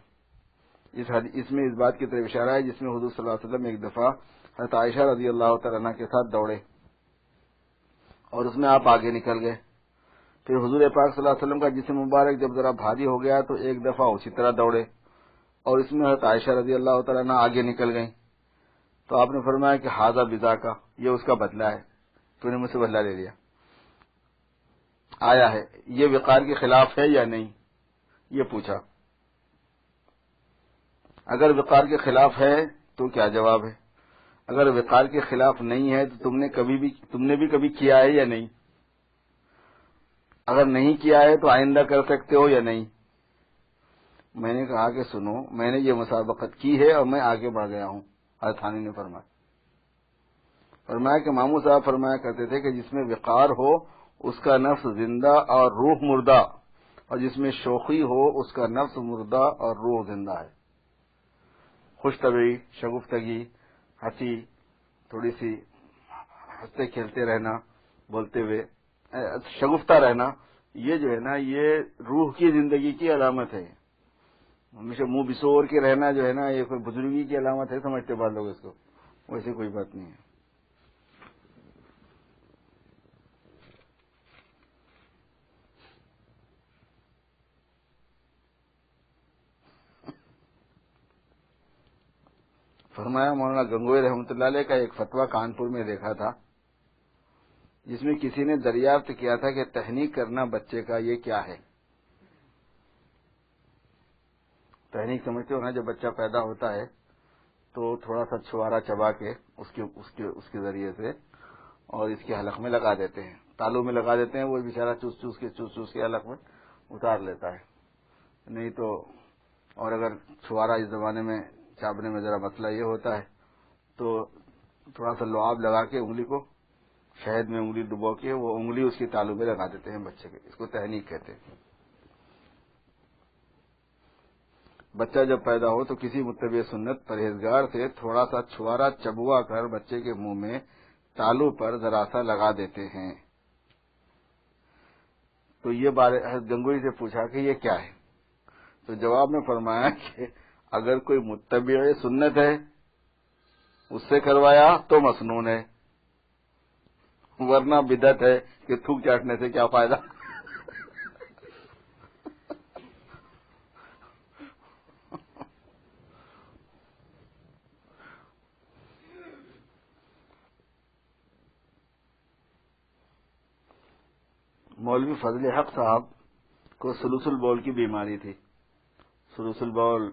اس میں اس بات کی طرف اشارہ ہے جس میں حضور صلی اللہ علیہ وسلم ایک دفعہ حضرت عائشہ رضی اللہ تعالیٰ عنہ کے ساتھ دوڑے اور اس میں آپ آگے نکل گئے۔ پھر حضور پاک صلی اللہ علیہ وسلم کا جسم مبارک جب ذرا بھاری ہو گیا تو ایک دفعہ اسی طرح دوڑے اور اس میں حضرت عائشہ رضی اللہ تعالیٰ عنہ آگے نکل گئیں۔ تو آپ نے فرمایا کہ ہاذا بذا کا، یہ اس کا بدلہ ہے، تو نے مجھ سے بدلہ لے لیا، آیا ہے۔ یہ وقار کے خلاف ہے یا نہیں، یہ پوچھا۔ اگر وقار کے خلاف ہے تو کیا جواب ہے؟ اگر وقار کے خلاف نہیں ہے تو تم نے بھی کبھی کیا ہے یا نہیں؟ اگر نہیں کیا ہے تو آئندہ کر سکتے ہو یا نہیں؟ میں نے کہا کہ سنو، میں نے یہ مسابقت کی ہے اور میں آگے بڑھ گیا ہوں۔ حضرت ثانی نے فرمایا کہ ماموں صاحب فرمایا کرتے تھے کہ جس میں وقار ہو اس کا نفس زندہ اور روح مردہ، اور جس میں شوخی ہو اس کا نفس مردہ اور روح زندہ ہے۔ خوش طبعی، شگفتگی، ہنسی، تھوڑی سی ہنستے کھیلتے رہنا، بولتے ہوئے شگفتہ رہنا، یہ جو ہے نا یہ روح کی زندگی کی علامت ہے۔ ہمیشہ منہ بسور کے رہنا جو ہے نا یہ کوئی بزرگی کی علامت ہے سمجھتے بعض لوگ اس کو، ویسے کوئی بات نہیں ہے۔ فرمایا مولانا گنگوئی رحمۃ اللہ علیہ کا ایک فتویٰ کانپور میں دیکھا تھا جس میں کسی نے دریافت کیا تھا کہ تحنیک کرنا بچے کا یہ کیا ہے؟ تحنیک سمجھتے ہو نا، جب بچہ پیدا ہوتا ہے تو تھوڑا سا چھوارا چبا کے اس کے ذریعے سے اور اس کے حلق میں لگا دیتے ہیں، تالو میں لگا دیتے ہیں، وہ بیچارہ چوس چوس کے حلق میں اتار لیتا ہے۔ نہیں تو اور اگر چھوارا اس زمانے میں چابنے میں ذرا مسئلہ یہ ہوتا ہے تو تھوڑا سا لعاب لگا کے انگلی کو شہد میں انگلی ڈبو کے وہ انگلی اس کی تالو میں لگا دیتے ہیں بچے کے، اس کو تحنیک کہتے ہیں۔ بچہ جب پیدا ہو تو کسی متبع سنت پرہیزگار سے تھوڑا سا چھوارا چبوا کر بچے کے منہ میں تالو پر ذرا سا لگا دیتے ہیں۔ تو یہ حضرت گنگوئی سے پوچھا کہ یہ کیا ہے؟ تو جواب میں فرمایا کہ اگر کوئی متبع سنت ہے اس سے کروایا تو مسنون ہے، ورنہ بدعت ہے کہ تھوک چاٹنے سے کیا فائدہ۔ مولوی فضل حق صاحب کو سلوس البول کی بیماری تھی۔ سلوس البول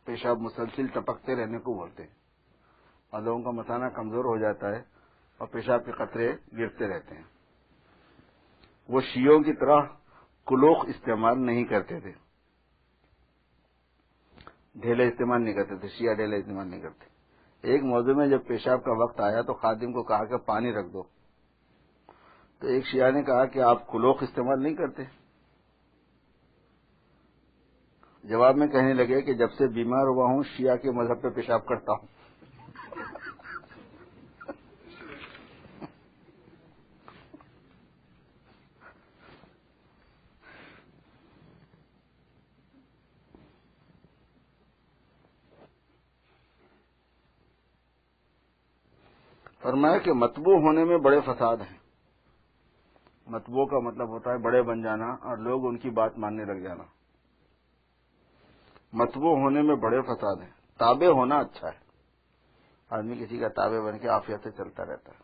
پیشاب مسلسل ٹپکتے رہنے کو بولتے ہیں، اور لوگوں کا مثانہ کمزور ہو جاتا ہے اور پیشاب کے قطرے گرتے رہتے ہیں۔ وہ شیعوں کی طرح کلوخ استعمال نہیں کرتے تھے، ڈھیلے استعمال نہیں کرتے تھے، شیعہ ڈھیلے استعمال نہیں کرتے۔ ایک موضوع میں جب پیشاب کا وقت آیا تو خادم کو کہا کہ پانی رکھ دو، تو ایک شیعہ نے کہا کہ آپ کلوخ استعمال نہیں کرتے؟ جواب میں کہنے لگے کہ جب سے بیمار ہوا ہوں شیعہ کے مذہب پہ پیشاب کرتا ہوں۔ فرمایا کہ مطبوع ہونے میں بڑے فساد ہیں، متبوع کا مطلب ہوتا ہے بڑے بن جانا اور لوگ ان کی بات ماننے لگ جانا. متبوع ہونے میں بڑے فساد ہیں. تابع ہونا اچھا ہے، آدمی کسی کا تابع بن کے عافیت سے چلتا رہتا ہے.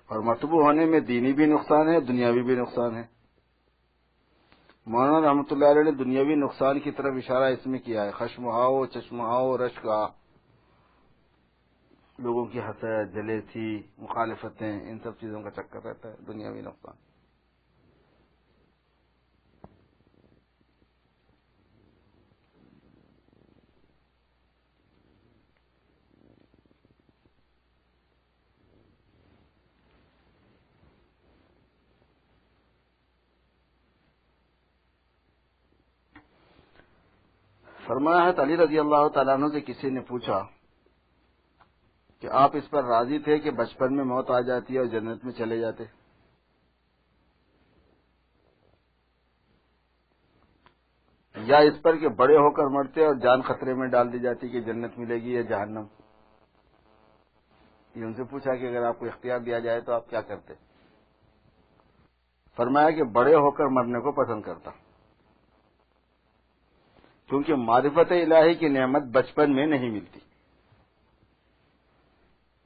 اور متبوع ہونے میں دینی بھی نقصان ہے، دنیاوی بھی نقصان ہے. مولانا رحمۃ اللہ علیہ نے دنیاوی نقصان کی طرف اشارہ اس میں کیا ہے. خشم آؤ، چشم آؤ، رشک آ، لوگوں کی حسد، جلیسی، مخالفتیں، ان سب چیزوں کا چکر رہتا ہے، دنیاوی نقصان. فرمایا ہے علی رضی اللہ تعالیٰ عنہ سے کسی نے پوچھا کہ آپ اس پر راضی تھے کہ بچپن میں موت آ جاتی ہے اور جنت میں چلے جاتے، یا اس پر کہ بڑے ہو کر مرتے اور جان خطرے میں ڈال دی جاتی کہ جنت ملے گی یا جہنم. یہ ان سے پوچھا کہ اگر آپ کو اختیار دیا جائے تو آپ کیا کرتے؟ فرمایا کہ بڑے ہو کر مرنے کو پسند کرتا، کیونکہ معرفت الہی کی نعمت بچپن میں نہیں ملتی.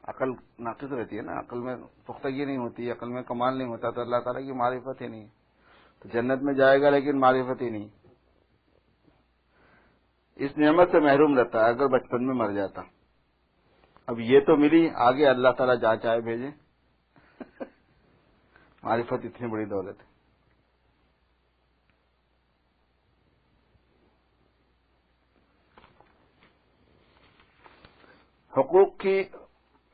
عقل ناقص رہتی ہے نا، عقل میں پختگی نہیں ہوتی، عقل میں کمال نہیں ہوتا، تو اللہ تعالیٰ کی معرفت ہی نہیں. تو جنت میں جائے گا لیکن معرفت ہی نہیں، اس نعمت سے محروم رہتا ہے اگر بچپن میں مر جاتا. اب یہ تو ملی، آگے اللہ تعالیٰ جہاں چاہے بھیجے. معرفت اتنی بڑی دولت ہے.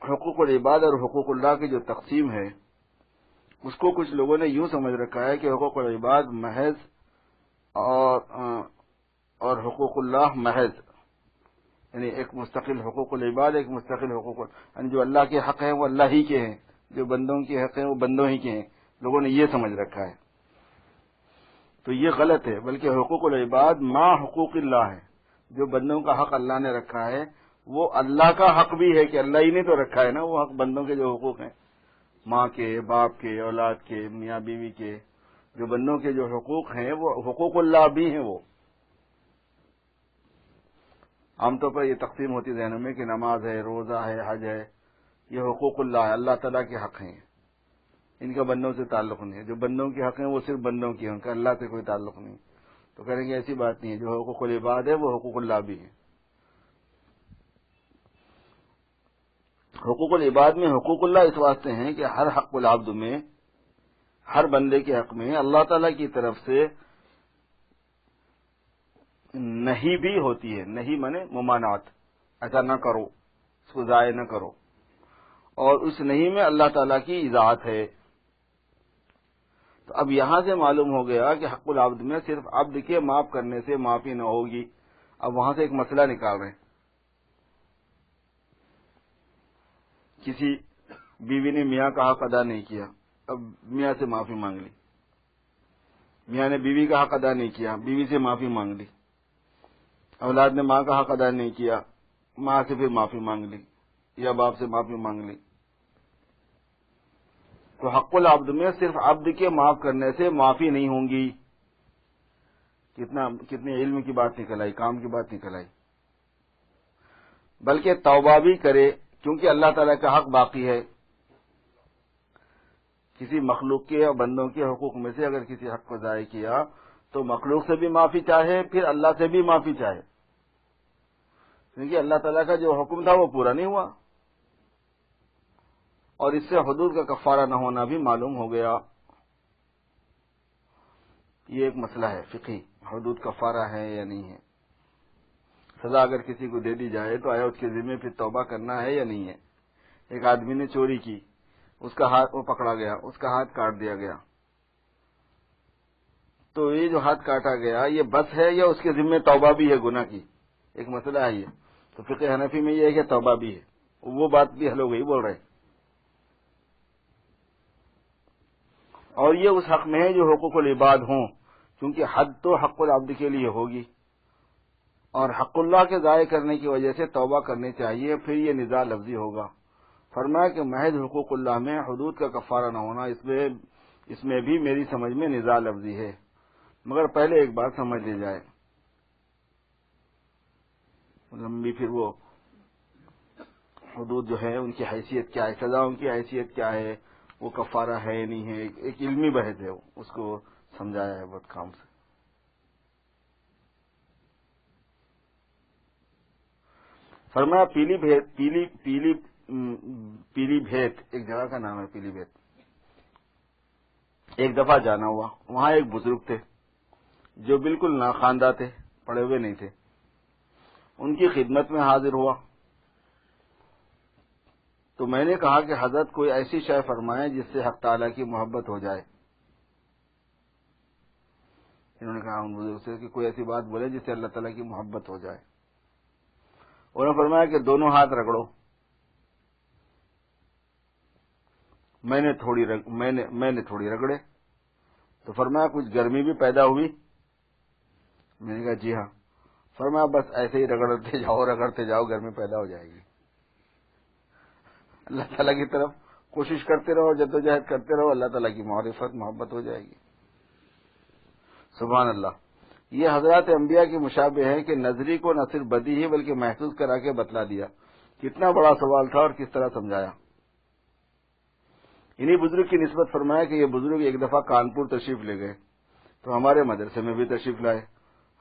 حقوق العباد اور حقوق اللہ کی جو تقسیم ہے اس کو کچھ لوگوں نے یوں سمجھ رکھا ہے کہ حقوق العباد محض اور حقوق اللہ محض، یعنی ایک مستقل حقوق العباد، ایک مستقل یعنی جو اللہ کے حق ہیں وہ اللہ ہی کے ہیں، جو بندوں کے حق ہیں وہ بندوں ہی کے ہیں. لوگوں نے یہ سمجھ رکھا ہے، تو یہ غلط ہے. بلکہ حقوق العباد ما حقوق اللہ ہے. جو بندوں کا حق اللہ نے رکھا ہے وہ اللہ کا حق بھی ہے کہ اللہ ہی نے تو رکھا ہے نا. وہ حق بندوں کے جو حقوق ہیں، ماں کے، باپ کے، اولاد کے، میاں بیوی کے، جو بندوں کے جو حقوق ہیں وہ حقوق اللہ بھی ہیں. وہ عام طور پر یہ تقسیم ہوتی ذہنوں میں کہ نماز ہے، روزہ ہے، حج ہے، یہ حقوق اللہ ہے، اللہ تعالیٰ کے حق ہیں، ان کا بندوں سے تعلق نہیں ہے. جو بندوں کے حق ہیں وہ صرف بندوں کے ہیں، ان کا اللہ سے کوئی تعلق نہیں. تو کہیں گے ایسی بات نہیں ہے، جو حقوق العباد ہے وہ حقوق اللہ بھی ہیں. حقوق العباد میں حقوق اللہ اس واسطے ہیں کہ ہر حق العبد میں، ہر بندے کے حق میں اللہ تعالیٰ کی طرف سے نہیں بھی ہوتی ہے. نہیں مانے ممانعت، ایسا نہ کرو، اس کو ضائع نہ کرو، اور اس نہیں میں اللہ تعالیٰ کی اذاعت ہے. تو اب یہاں سے معلوم ہو گیا کہ حق العبد میں صرف عبد کے معاف کرنے سے معافی نہ ہوگی. اب وہاں سے ایک مسئلہ نکال رہے ہیں. کسی بیوی نے میاں کا حق ادا نہیں کیا، اب میاں سے معافی مانگ لی. میاں نے بیوی کا حق ادا نہیں کیا، بیوی سے معافی مانگ لی. اولاد نے ماں کا حق ادا نہیں کیا، ماں سے پھر معافی مانگ لی یا باپ سے معافی مانگ لی. تو حق العبد میں صرف عبد کے معاف کرنے سے معافی نہیں ہوں گی. کتنے علم کی بات نکل آئی، کام کی بات نکل آئی. بلکہ توبہ بھی کرے، کیونکہ اللہ تعالیٰ کا حق باقی ہے. کسی مخلوق کے اور بندوں کے حقوق میں سے اگر کسی حق کو ضائع کیا تو مخلوق سے بھی معافی چاہے، پھر اللہ سے بھی معافی چاہے، کیونکہ اللہ تعالیٰ کا جو حکم تھا وہ پورا نہیں ہوا. اور اس سے حدود کا کفارہ نہ ہونا بھی معلوم ہو گیا. یہ ایک مسئلہ ہے فقہی، حدود کفارہ ہے یا نہیں ہے. سزا اگر کسی کو دے دی جائے تو آیا اس کے ذمہ پھر توبہ کرنا ہے یا نہیں ہے. ایک آدمی نے چوری کی، اس کا ہاتھ وہ پکڑا گیا، اس کا ہاتھ کاٹ دیا گیا. تو یہ جو ہاتھ کاٹا گیا یہ بس ہے یا اس کے ذمہ توبہ بھی ہے گناہ کی؟ ایک مسئلہ ہے یہ. تو فقہ حنفی میں یہ ہے کہ توبہ بھی ہے. وہ بات بھی حل ہو گئی بول رہے. اور یہ اس حق میں ہے جو حقوق العباد ہوں، کیونکہ حد تو حق العبد کے لیے ہوگی، اور حق اللہ کے ضائع کرنے کی وجہ سے توبہ کرنی چاہیے، پھر یہ نزاع لفظی ہوگا. فرمایا کہ محض حقوق اللہ میں حدود کا کفارہ نہ ہونا، اس میں اس میں بھی میری سمجھ میں نزاع لفظی ہے، مگر پہلے ایک بات سمجھ لی جائے، لمبی پھر وہ حدود جو ہے ان کی حیثیت کیا ہے، سزاؤں کی حیثیت کیا ہے، وہ کفارہ ہے نہیں ہے، ایک علمی بحث ہے، اس کو سمجھایا ہے بہت کام سے۔ فرمایا پیلی بھیت ایک جگہ کا نام ہے، پیلی بھیت۔ ایک دفعہ جانا ہوا، وہاں ایک بزرگ تھے جو بالکل ناخواندہ تھے، پڑھے ہوئے نہیں تھے، ان کی خدمت میں حاضر ہوا تو میں نے کہا کہ حضرت کوئی ایسی شے فرمائیں جس سے حق تعالیٰ کی محبت ہو جائے۔ انہوں نے کہا ان بزرگ سے کہ کوئی ایسی بات بولے جس سے اللہ تعالیٰ کی محبت ہو جائے۔ انہوں نے فرمایا کہ دونوں ہاتھ رگڑو۔ میں نے تھوڑی رگڑے تو فرمایا کچھ گرمی بھی پیدا ہوئی؟ میں نے کہا جی ہاں۔ فرمایا بس ایسے ہی رگڑتے جاؤ گرمی پیدا ہو جائے گی۔ اللہ تعالیٰ کی طرف کوشش کرتے رہو، جدوجہد کرتے رہو، اللہ تعالیٰ کی معرفت محبت ہو جائے گی۔ سبحان اللہ۔ یہ حضرات انبیاء کی مشابہ ہیں کہ نظری کو نہ صرف بدی ہی بلکہ محسوس کرا کے بتلا دیا۔ کتنا بڑا سوال تھا اور کس طرح سمجھایا۔ انہی بزرگ کی نسبت فرمایا کہ یہ بزرگ ایک دفعہ کانپور تشریف لے گئے تو ہمارے مدرسے میں بھی تشریف لائے۔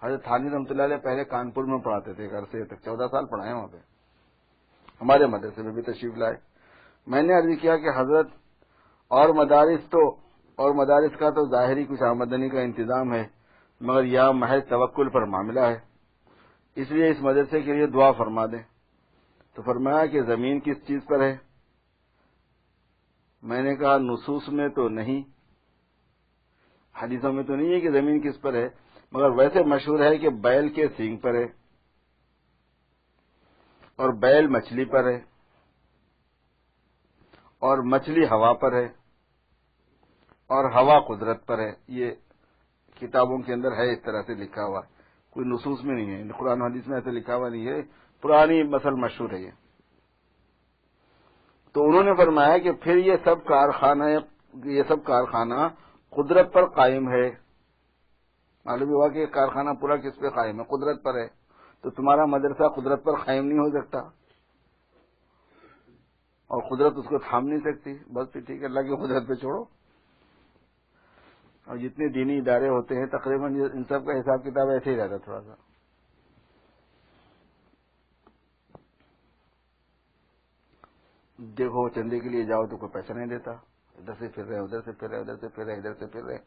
حضرت تھانی رحمۃ اللہ علیہ پہلے کانپور میں پڑھاتے تھے، گھر سے تک 14 سال پڑھائے وہاں پہ، ہمارے مدرسے میں بھی تشریف لائے۔ میں نے عرض کیا کہ حضرت اور مدارس کا تو ظاہری کچھ آمدنی کا انتظام ہے، مگر یہاں محض توکل پر معاملہ ہے، اس لیے اس مدرسے کے لیے دعا فرما دیں۔ تو فرمایا کہ زمین کس چیز پر ہے؟ میں نے کہا نصوص میں تو نہیں، حدیثوں میں تو نہیں ہے کہ زمین کس پر ہے، مگر ویسے مشہور ہے کہ بیل کے سینگ پر ہے، اور بیل مچھلی پر ہے، اور مچھلی ہوا پر ہے، اور ہوا قدرت پر ہے۔ یہ کتابوں کے اندر ہے، اس طرح سے لکھا ہوا، کوئی نصوص میں نہیں ہے، قرآن حدیث میں ایسے لکھا ہوا نہیں ہے، پرانی مثل مشہور ہے یہ۔ تو انہوں نے فرمایا کہ پھر یہ سب کارخانہ قدرت پر قائم ہے۔ معلوم ہوا کہ یہ کارخانہ پورا کس پہ قائم ہے؟ قدرت پر ہے۔ تو تمہارا مدرسہ قدرت پر قائم نہیں ہو سکتا، اور قدرت اس کو تھام نہیں سکتی، بس پھر ٹھیک ہے، اللہ کی قدرت پہ چھوڑو۔ اور جتنے دینی ادارے ہوتے ہیں تقریباً ان سب کا حساب کتاب ایسے ہی رہتا تھوڑا سا۔ دیکھو چندے کے لیے جاؤ تو کوئی پیسہ نہیں دیتا، ادھر سے پھر رہے، ادھر سے پھر رہے، ادھر سے پھر رہے، ادھر سے پھر رہے،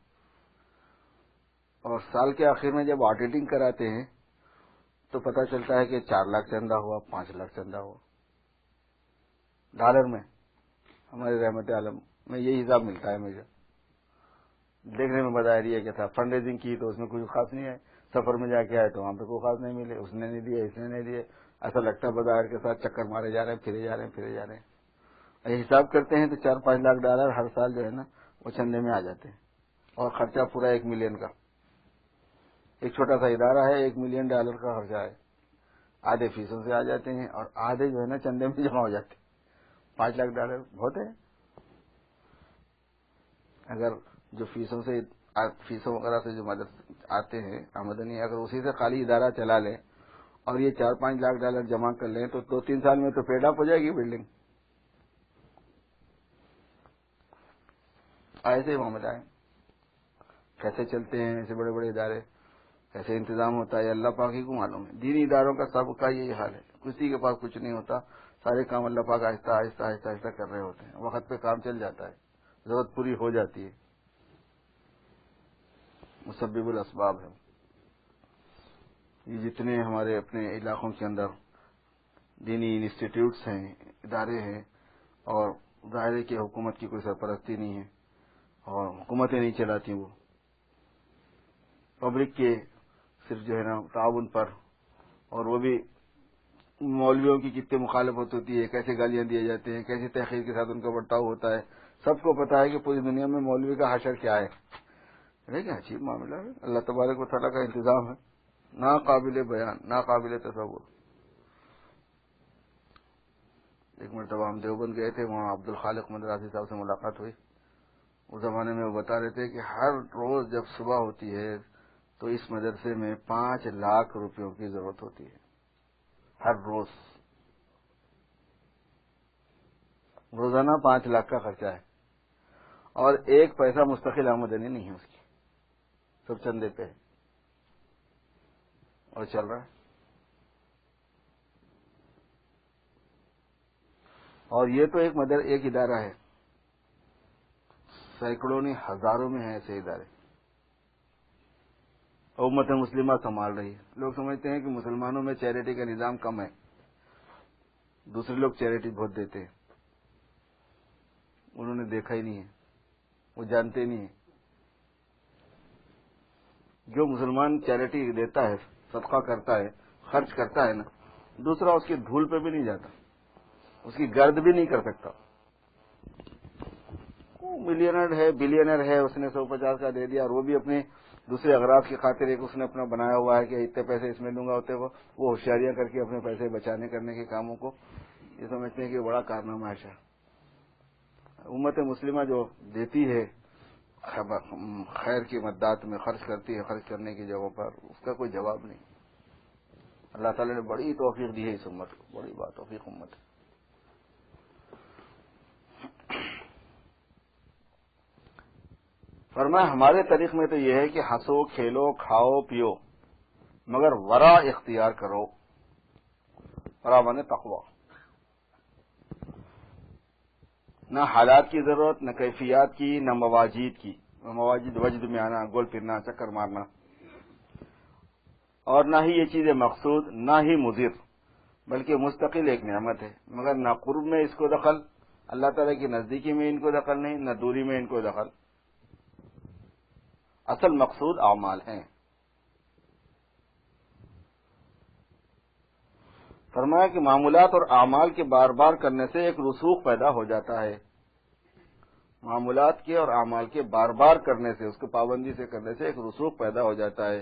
اور سال کے آخر میں جب آڈیٹنگ کراتے ہیں تو پتہ چلتا ہے کہ 4 لاکھ چندہ ہوا، 5 لاکھ چندہ ہوا ڈالر میں۔ ہمارے رحمت عالم میں یہی حساب ملتا ہے مجھے، دیکھنے میں بظاہر ہے کہ تھا فنڈ ریزنگ کی تو اس میں کچھ خاص نہیں ہے، سفر میں جا کے آئے تو وہاں پہ کوئی خاص نہیں ملے، اس نے نہیں دیے، اس نے نہیں دیے، ایسا لگتا ہے بظاہر کے ساتھ چکر مارے جا رہے ہیں، پھرے جا رہے ہیں۔ یہ حساب کرتے ہیں تو 4-5 لاکھ ڈالر ہر سال جو ہے نا وہ چندے میں آ جاتے ہیں، اور خرچہ پورا 1 ملین کا۔ ایک چھوٹا سا ادارہ ہے، 1 ملین ڈالر کا خرچہ ہے، آدھے فیسوں سے آ جاتے ہیں اور آدھے جو ہے نا چندے میں جمع ہو جاتے ہیں۔ 5 لاکھ ڈالر بہت ہے۔ اگر جو فیسوں وغیرہ سے جو مدد آتے ہیں آمدنی، اگر اسی سے خالی ادارہ چلا لیں اور یہ 4-5 لاکھ ڈالر جمع کر لیں تو 2-3 سال میں تو پیڈ اپ ہو جائے گی بلڈنگ۔ ایسے معاملہ ہے، کیسے چلتے ہیں ایسے بڑے بڑے ادارے، کیسے انتظام ہوتا ہے اللہ پاک ہی کو معلوم ہے۔ دینی اداروں کا سب کا یہی حال ہے، کسی کے پاس کچھ نہیں ہوتا، سارے کام اللہ پاک آہستہ آہستہ آہستہ آہستہ کر رہے ہوتے ہیں، وقت پہ کام چل جاتا ہے، ضرورت پوری ہو جاتی ہے۔ مسبب الاسباب ہے۔ یہ جتنے ہمارے اپنے علاقوں کے اندر دینی انسٹیٹیوٹس ہیں، ادارے ہیں، اور ظاہر ہے کہ حکومت کی کوئی سرپرستی نہیں ہے اور حکومتیں نہیں چلاتی، وہ پبلک کے صرف جو ہے نا تعاون پر، اور وہ بھی مولویوں کی کتنے مخالفت ہوتی ہے، کیسے گالیاں دیے جاتے ہیں، کیسے تحقیر کے ساتھ ان کا برتاؤ ہوتا ہے، سب کو پتا ہے کہ پوری دنیا میں مولوی کا حشر کیا ہے۔ لیکن عجیب معاملہ ہے، اللہ تبارک و تعالیٰ کا انتظام ہے، ناقابل بیان، ناقابل تصور۔ ایک مرتبہ ہم دیوبند گئے تھے، وہاں عبد الخالق مدراسی صاحب سے ملاقات ہوئی، اس زمانے میں وہ بتا رہے تھے کہ ہر روز جب صبح ہوتی ہے تو اس مدرسے میں 5 لاکھ روپیوں کی ضرورت ہوتی ہے، ہر روز روزانہ 5 لاکھ کا خرچہ ہے، اور 1 پیسہ مستقل آمدنی نہیں ہے اس کی، سب چندے پہ ہے اور چل رہا ہے۔ اور یہ تو ایک ادارہ ہے، سینکڑوں نہیں ہزاروں میں ہیں ایسے ادارے، امت مسلمہ سنبھال رہی ہے۔ لوگ سمجھتے ہیں کہ مسلمانوں میں چیریٹی کا نظام کم ہے، دوسرے لوگ چیریٹی بہت دیتے ہیں، انہوں نے دیکھا ہی نہیں ہے، وہ جانتے نہیں ہیں۔ جو مسلمان چیریٹی دیتا ہے، صدقہ کرتا ہے، خرچ کرتا ہے نا، دوسرا اس کی دھول پہ بھی نہیں جاتا، اس کی گرد بھی نہیں کر سکتا۔ وہ ملینر ہے، بلینر ہے، اس نے 150 کا دے دیا، اور وہ بھی اپنے دوسرے اغراض کی خاطر ایک اس نے اپنا بنایا ہوا ہے کہ اتنے پیسے اس میں دوں گا، ہوتے وہ ہوشیاریاں کر کے اپنے پیسے بچانے کرنے کے کاموں کو یہ سمجھتے ہیں کہ بڑا کارنامہ ہے۔ امت مسلمہ جو دیتی ہے خیر کی مدات میں خرچ کرتی ہے، خرچ کرنے کی جگہوں پر، اس کا کوئی جواب نہیں۔ اللہ تعالیٰ نے بڑی توفیق دی ہے اس امت کو، بڑی بات توفیق امت ہے۔ فرمایا ہمارے طریق میں تو یہ ہے کہ ہنسو، کھیلو، کھاؤ، پیو، مگر ورا اختیار کرو۔ ورا مانے تقوی، نہ حالات کی ضرورت، نہ کیفیات کی، نہ مواجید کی۔ مواجد وجد میں آنا، گول پھرنا، چکر مارنا، اور نہ ہی یہ چیزیں مقصود، نہ ہی مضر، بلکہ مستقل ایک نعمت ہے، مگر نہ قرب میں اس کو دخل، اللہ تعالیٰ کی نزدیکی میں ان کو دخل نہیں، نہ دوری میں ان کو دخل۔ اصل مقصود اعمال ہیں۔ فرمایا کہ معمولات اور اعمال کے بار بار کرنے سے ایک رسوخ پیدا ہو جاتا ہے۔ معمولات کے اور اعمال کے بار بار کرنے سے، اس کو پابندی سے کرنے سے ایک رسوخ پیدا ہو جاتا ہے،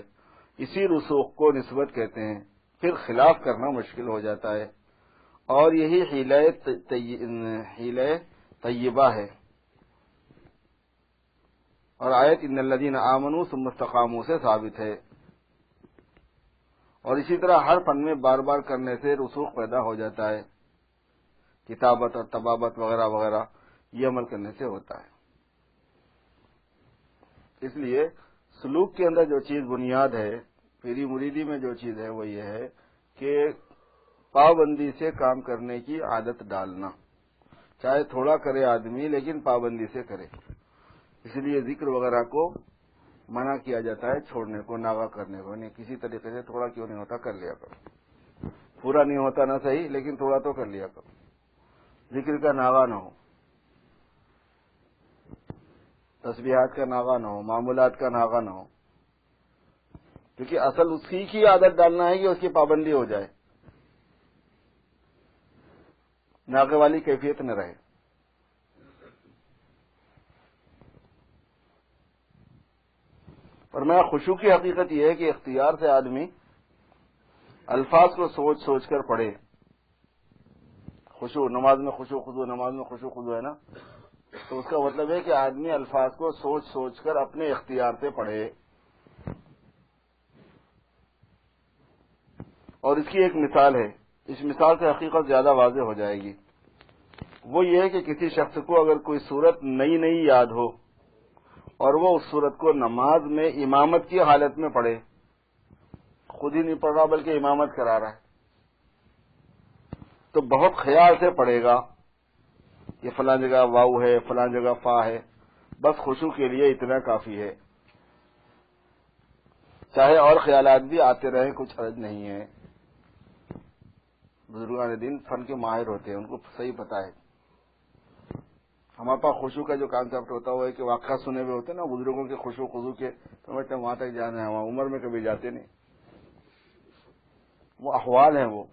اسی رسوخ کو نسبت کہتے ہیں، پھر خلاف کرنا مشکل ہو جاتا ہے، اور یہی حیلہ طیبہ ہے۔ اور آیت ان الذین آمنوا ثم استقاموا سے ثابت ہے۔ اور اسی طرح ہر فن میں بار بار کرنے سے رسوخ پیدا ہو جاتا ہے، کتابت اور طبابت وغیرہ وغیرہ، یہ عمل کرنے سے ہوتا ہے۔ اس لیے سلوک کے اندر جو چیز بنیاد ہے، پیری مریدی میں جو چیز ہے وہ یہ ہے کہ پابندی سے کام کرنے کی عادت ڈالنا، چاہے تھوڑا کرے آدمی لیکن پابندی سے کرے۔ اس لیے ذکر وغیرہ کو منع کیا جاتا ہے چھوڑنے کو، ناغہ کرنے کو نہیں، کسی طریقے سے تھوڑا کیوں نہیں ہوتا کر لیا کرو، پورا نہیں ہوتا نہ صحیح لیکن تھوڑا تو کر لیا کرو، ذکر کا ناغہ نہ ہو، تسبیحات کا ناغہ نہ ہو، معمولات کا ناغہ نہ ہو، کیونکہ اصل اسی کی عادت ڈالنا ہے کہ اس کی پابندی ہو جائے، ناغے والی کیفیت نہ رہے۔ فرمایا خشوع کی حقیقت یہ ہے کہ اختیار سے آدمی الفاظ کو سوچ سوچ کر پڑھے۔ خشوع، نماز میں خشوع خضوع، نماز میں خشوع خضوع ہے نا، تو اس کا مطلب ہے کہ آدمی الفاظ کو سوچ سوچ کر اپنے اختیار سے پڑھے۔ اور اس کی ایک مثال ہے، اس مثال سے حقیقت زیادہ واضح ہو جائے گی، وہ یہ ہے کہ کسی شخص کو اگر کوئی صورت نئی نئی یاد ہو اور وہ اس صورت کو نماز میں امامت کی حالت میں پڑھے، خود ہی نہیں پڑھ رہا بلکہ امامت کرا رہا ہے، تو بہت خیال سے پڑھے گا یہ فلاں جگہ واو ہے، فلاں جگہ فا ہے، بس خشوع کے لیے اتنا کافی ہے، چاہے اور خیالات بھی آتے رہیں کچھ حرج نہیں ہے۔ بزرگان دین فن کے ماہر ہوتے ہیں، ان کو صحیح پتا ہے۔ ہمارے پاس خشوع کا جو کانسیپٹ ہوتا ہے وہ ہے کہ واقعہ سنے ہوئے ہوتے ہیں نا بزرگوں کے خشوع خضوع کے، سمجھتے ہیں وہاں تک جانا ہے، وہاں عمر میں کبھی جاتے نہیں، وہ احوال ہیں۔ وہ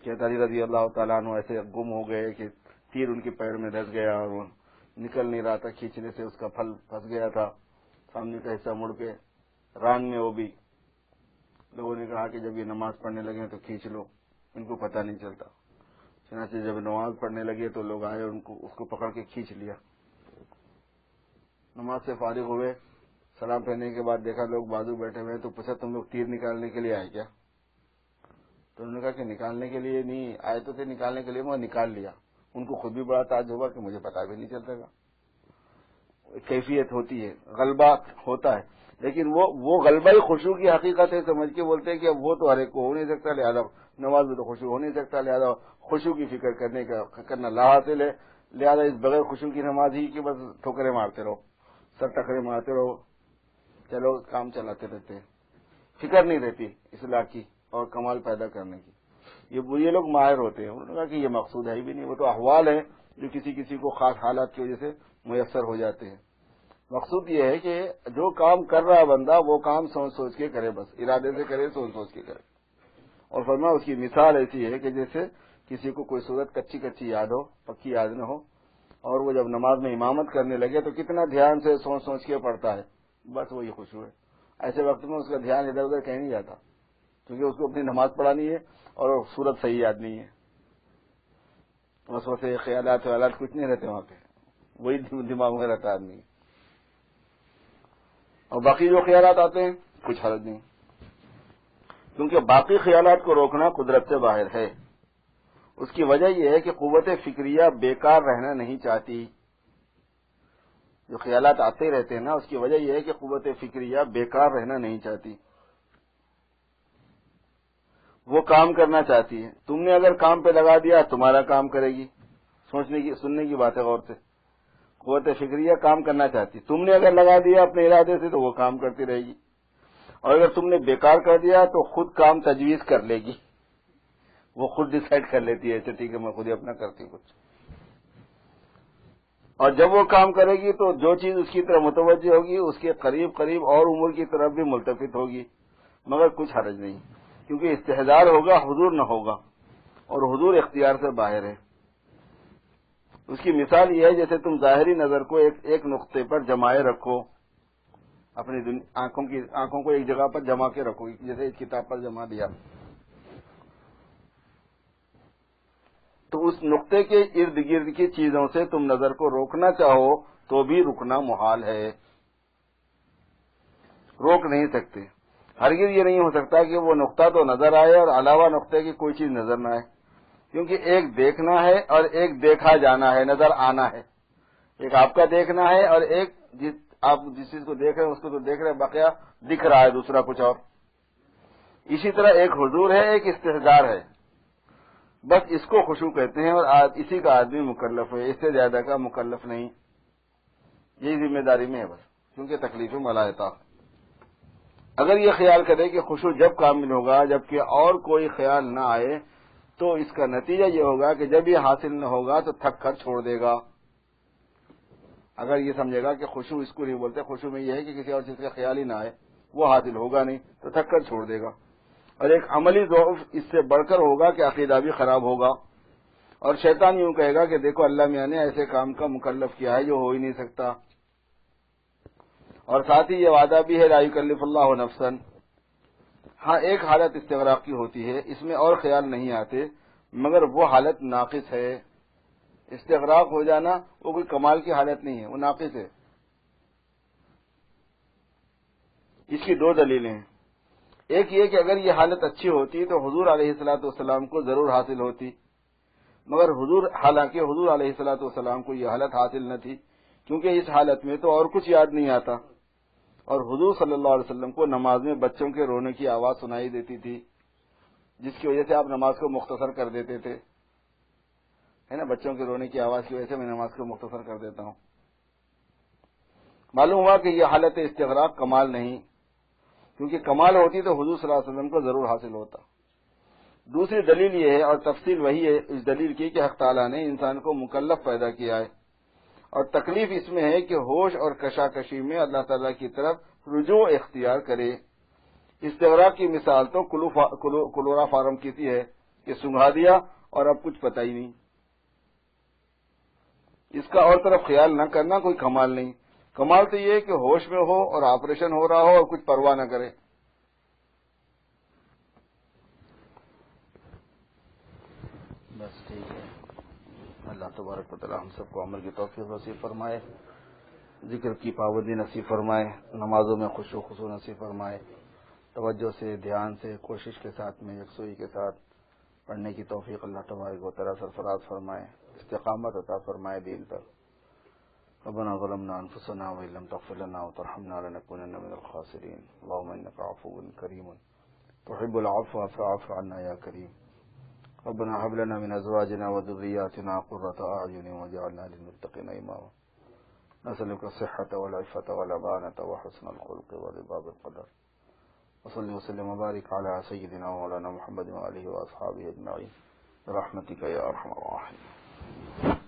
کہ علی رضی اللہ تعالیٰ عنہ ایسے گم ہو گئے کہ تیر ان کے پیر میں دھس گیا اور وہ نکل نہیں رہا تھا، کھینچنے سے اس کا پھل پھنس گیا تھا، سامنے کا حصہ مڑ کے ران میں، وہ بھی لوگوں نے کہا کہ جب یہ نماز پڑھنے لگے تو کھینچ لو، ان کو پتہ نہیں چلتا، چنانچہ جب نماز پڑھنے لگے تو لوگ آئے، ان کو اس کو پکڑ کے کھینچ لیا۔ نماز سے فارغ ہوئے، سلام پھیرنے کے بعد دیکھا لوگ بازو بیٹھے ہوئے ہیں، تو پوچھا تم لوگ تیر نکالنے کے لیے آئے کیا؟ تو انہوں نے کہا کہ نکالنے کے لیے نہیں آئے تو تھے، نکالنے کے لیے میں نکال لیا۔ ان کو خود بھی بڑا تعجب ہوا کہ مجھے پتا بھی نہیں چلتا گا۔ کیفیت ہوتی ہے، غلبہ ہوتا ہے، لیکن وہ غلبہ ہی خشوع کی حقیقت ہے سمجھ کے بولتے ہیں کہ اب وہ تو ہر ایک کو ہو نہیں سکتا، لہذا نماز میں تو خشوع ہو نہیں سکتا، لہذا خشوع کی فکر کرنا لا حاصل ہے، لہذا اس بغیر خشوع کی نماز ہی کہ بس ٹھوکریں مارتے رہو، سر ٹکرے مارتے رہو، چلو کام چلاتے رہتے ہیں، فکر نہیں رہتی اصلاح کی اور کمال پیدا کرنے کی۔ یہ لوگ ماہر ہوتے ہیں۔ انہوں نے کہا کہ یہ مقصود ہے ہی بھی نہیں، وہ تو احوال ہیں جو کسی کسی کو خاص حالات کی وجہ سے میسر ہو جاتے ہیں۔ مقصود یہ ہے کہ جو کام کر رہا ہے بندہ وہ کام سوچ سوچ کے کرے، بس ارادے سے کرے، سوچ سوچ کے کرے۔ اور فرمایا اس کی مثال ایسی ہے کہ جیسے کسی کو کوئی صورت کچی کچی یاد ہو، پکی یاد نہ ہو، اور وہ جب نماز میں امامت کرنے لگے تو کتنا دھیان سے سوچ سوچ کے پڑھتا ہے، بس وہی خشوع ہے۔ ایسے وقت میں اس کا دھیان ادھر ادھر کہیں نہیں جاتا، کیونکہ اس کو اپنی نماز پڑھانی ہے اور صورت صحیح یاد نہیں ہے، وسوسے خیالات کچھ نہیں رہتے وہاں پہ، وہی دماغ میں رہتا آدمی۔ اور باقی جو خیالات آتے ہیں کچھ حرج نہیں، کیونکہ باقی خیالات کو روکنا قدرت سے باہر ہے۔ اس کی وجہ یہ ہے کہ قوت فکریہ بیکار رہنا نہیں چاہتی۔ جو خیالات آتے رہتے ہیں نا، اس کی وجہ یہ ہے کہ قوت فکریہ بیکار رہنا نہیں چاہتی، وہ کام کرنا چاہتی ہے۔ تم نے اگر کام پہ لگا دیا تمہارا کام کرے گی، سننے کی بات ہے غور سے۔ قوت فکریہ کام کرنا چاہتی، تم نے اگر لگا دیا اپنے ارادے سے تو وہ کام کرتی رہے گی، اور اگر تم نے بیکار کر دیا تو خود کام تجویز کر لے گی، وہ خود ڈیسائیڈ کر لیتی ہے، اچھا ٹھیک ہے میں خود ہی اپنا کرتی ہوں کچھ۔ اور جب وہ کام کرے گی تو جو چیز اس کی طرف متوجہ ہوگی اس کے قریب قریب اور امور کی طرف بھی ملتفت ہوگی، مگر کچھ حرج نہیں، کیونکہ استحضار ہوگا، حضور نہ ہوگا، اور حضور اختیار سے باہر ہے۔ اس کی مثال یہ ہے جیسے تم ظاہری نظر کو ایک نقطے پر جمائے رکھو، اپنی آنکھوں کو ایک جگہ پر جما کے رکھو، جیسے اس کتاب پر جما دیا، تو اس نقطے کے ارد گرد کی چیزوں سے تم نظر کو روکنا چاہو تو بھی رکنا محال ہے، روک نہیں سکتے۔ ہرگز یہ نہیں ہو سکتا کہ وہ نقطہ تو نظر آئے اور علاوہ نقطے کی کوئی چیز نظر نہ آئے، کیونکہ ایک دیکھنا ہے اور ایک دیکھا جانا ہے، نظر آنا ہے۔ ایک آپ کا دیکھنا ہے اور ایک آپ جس چیز کو دیکھ رہے ہیں اس کو تو دیکھ رہے ہیں، باقیہ دکھ رہا ہے دوسرا کچھ اور۔ اسی طرح ایک حضور ہے، ایک استحضار ہے، بس اس کو خشوع کہتے ہیں، اور اسی کا آدمی مکلف ہے، اس سے زیادہ کا مکلف نہیں، یہی ذمہ داری میں ہے بس، کیونکہ تکلیف ملائطہ۔ اگر یہ خیال کرے کہ خشوع جب کامل ہوگا جبکہ اور کوئی خیال نہ آئے، تو اس کا نتیجہ یہ ہوگا کہ جب یہ حاصل نہ ہوگا تو تھک کر چھوڑ دے گا۔ اگر یہ سمجھے گا کہ خشوع اس کو نہیں بولتے، خشوع میں یہ ہے کہ کسی اور چیز کا خیال ہی نہ آئے، وہ حاصل ہوگا نہیں تو تھک کر چھوڑ دے گا، اور ایک عملی ضعف اس سے بڑھ کر ہوگا کہ عقیدہ بھی خراب ہوگا، اور شیطان یوں کہے گا کہ دیکھو اللہ میاں نے ایسے کام کا مکلف کیا ہے جو ہو ہی نہیں سکتا، اور ساتھ ہی یہ وعدہ بھی ہے لا یکلف اللہ نفسا۔ ہاں ایک حالت استغراق کی ہوتی ہے، اس میں اور خیال نہیں آتے، مگر وہ حالت ناقص ہے۔ استغراق ہو جانا وہ کوئی کمال کی حالت نہیں ہے، وہ ناقص ہے۔ اس کی دو دلیلیں ہیں، ایک یہ کہ اگر یہ حالت اچھی ہوتی تو حضور علیہ الصلوۃ والسلام کو ضرور حاصل ہوتی، مگر حالانکہ حضور علیہ الصلوۃ والسلام کو یہ حالت حاصل نہ تھی، کیونکہ اس حالت میں تو اور کچھ یاد نہیں آتا، اور حضور صلی اللہ علیہ وسلم کو نماز میں بچوں کے رونے کی آواز سنائی دیتی تھی، جس کی وجہ سے آپ نماز کو مختصر کر دیتے تھے، ہے نا، بچوں کے رونے کی آواز کی وجہ سے میں نماز کو مختصر کر دیتا ہوں۔ معلوم ہوا کہ یہ حالت استغراق کمال نہیں، کیونکہ کمال ہوتی تو حضور صلی اللہ علیہ وسلم کو ضرور حاصل ہوتا۔ دوسری دلیل یہ ہے، اور تفصیل وہی ہے اس دلیل کی، کہ حق تعالیٰ نے انسان کو مکلف پیدا کیا ہے، اور تکلیف اس میں ہے کہ ہوش اور کشاکشی میں اللہ تعالیٰ کی طرف رجوع اختیار کرے۔ استغراق کی مثال تو کلورا فارم کی سی ہے کہ سنگھا دیا اور اب کچھ پتہ ہی نہیں، اس کا اور طرف خیال نہ کرنا کوئی کمال نہیں۔ کمال تو یہ ہے کہ ہوش میں ہو اور آپریشن ہو رہا ہو اور کچھ پرواہ نہ کرے۔ بس ٹھیک ہے، اللہ تبارک و تعالی ہم سب کو عمل کی توفیق نصیب فرمائے۔ ذکر کی پابندی نصیب فرمائے، نمازوں میں خشوع و خضوع نصیب فرمائے، توجہ سے، دھیان سے، کوشش کے ساتھ میں، یکسوئی کے ساتھ پڑھنے کی توفیق اللہ تبارک و تعالی سرفراز فرمائے، استقامت عطا فرمائے دین پر۔ ربنا ظلمنا انفسنا وان لم تغفر لنا وترحمنا لنكونن من الخاسرين اللهم انك عفو كريم تحب العفو فاعف عنا يا كريم ربنا هب لنا من ازواجنا وذرياتنا قرة اعين واجعلنا للمتقين اماما نسألك الصحة والعفة والأمانة وحسن الخلق ورضا بالقدر وصل وسلم وبارك على سيدنا ومولانا محمد وآله وأصحابه أجمعين برحمتك يا أرحم الراحمين.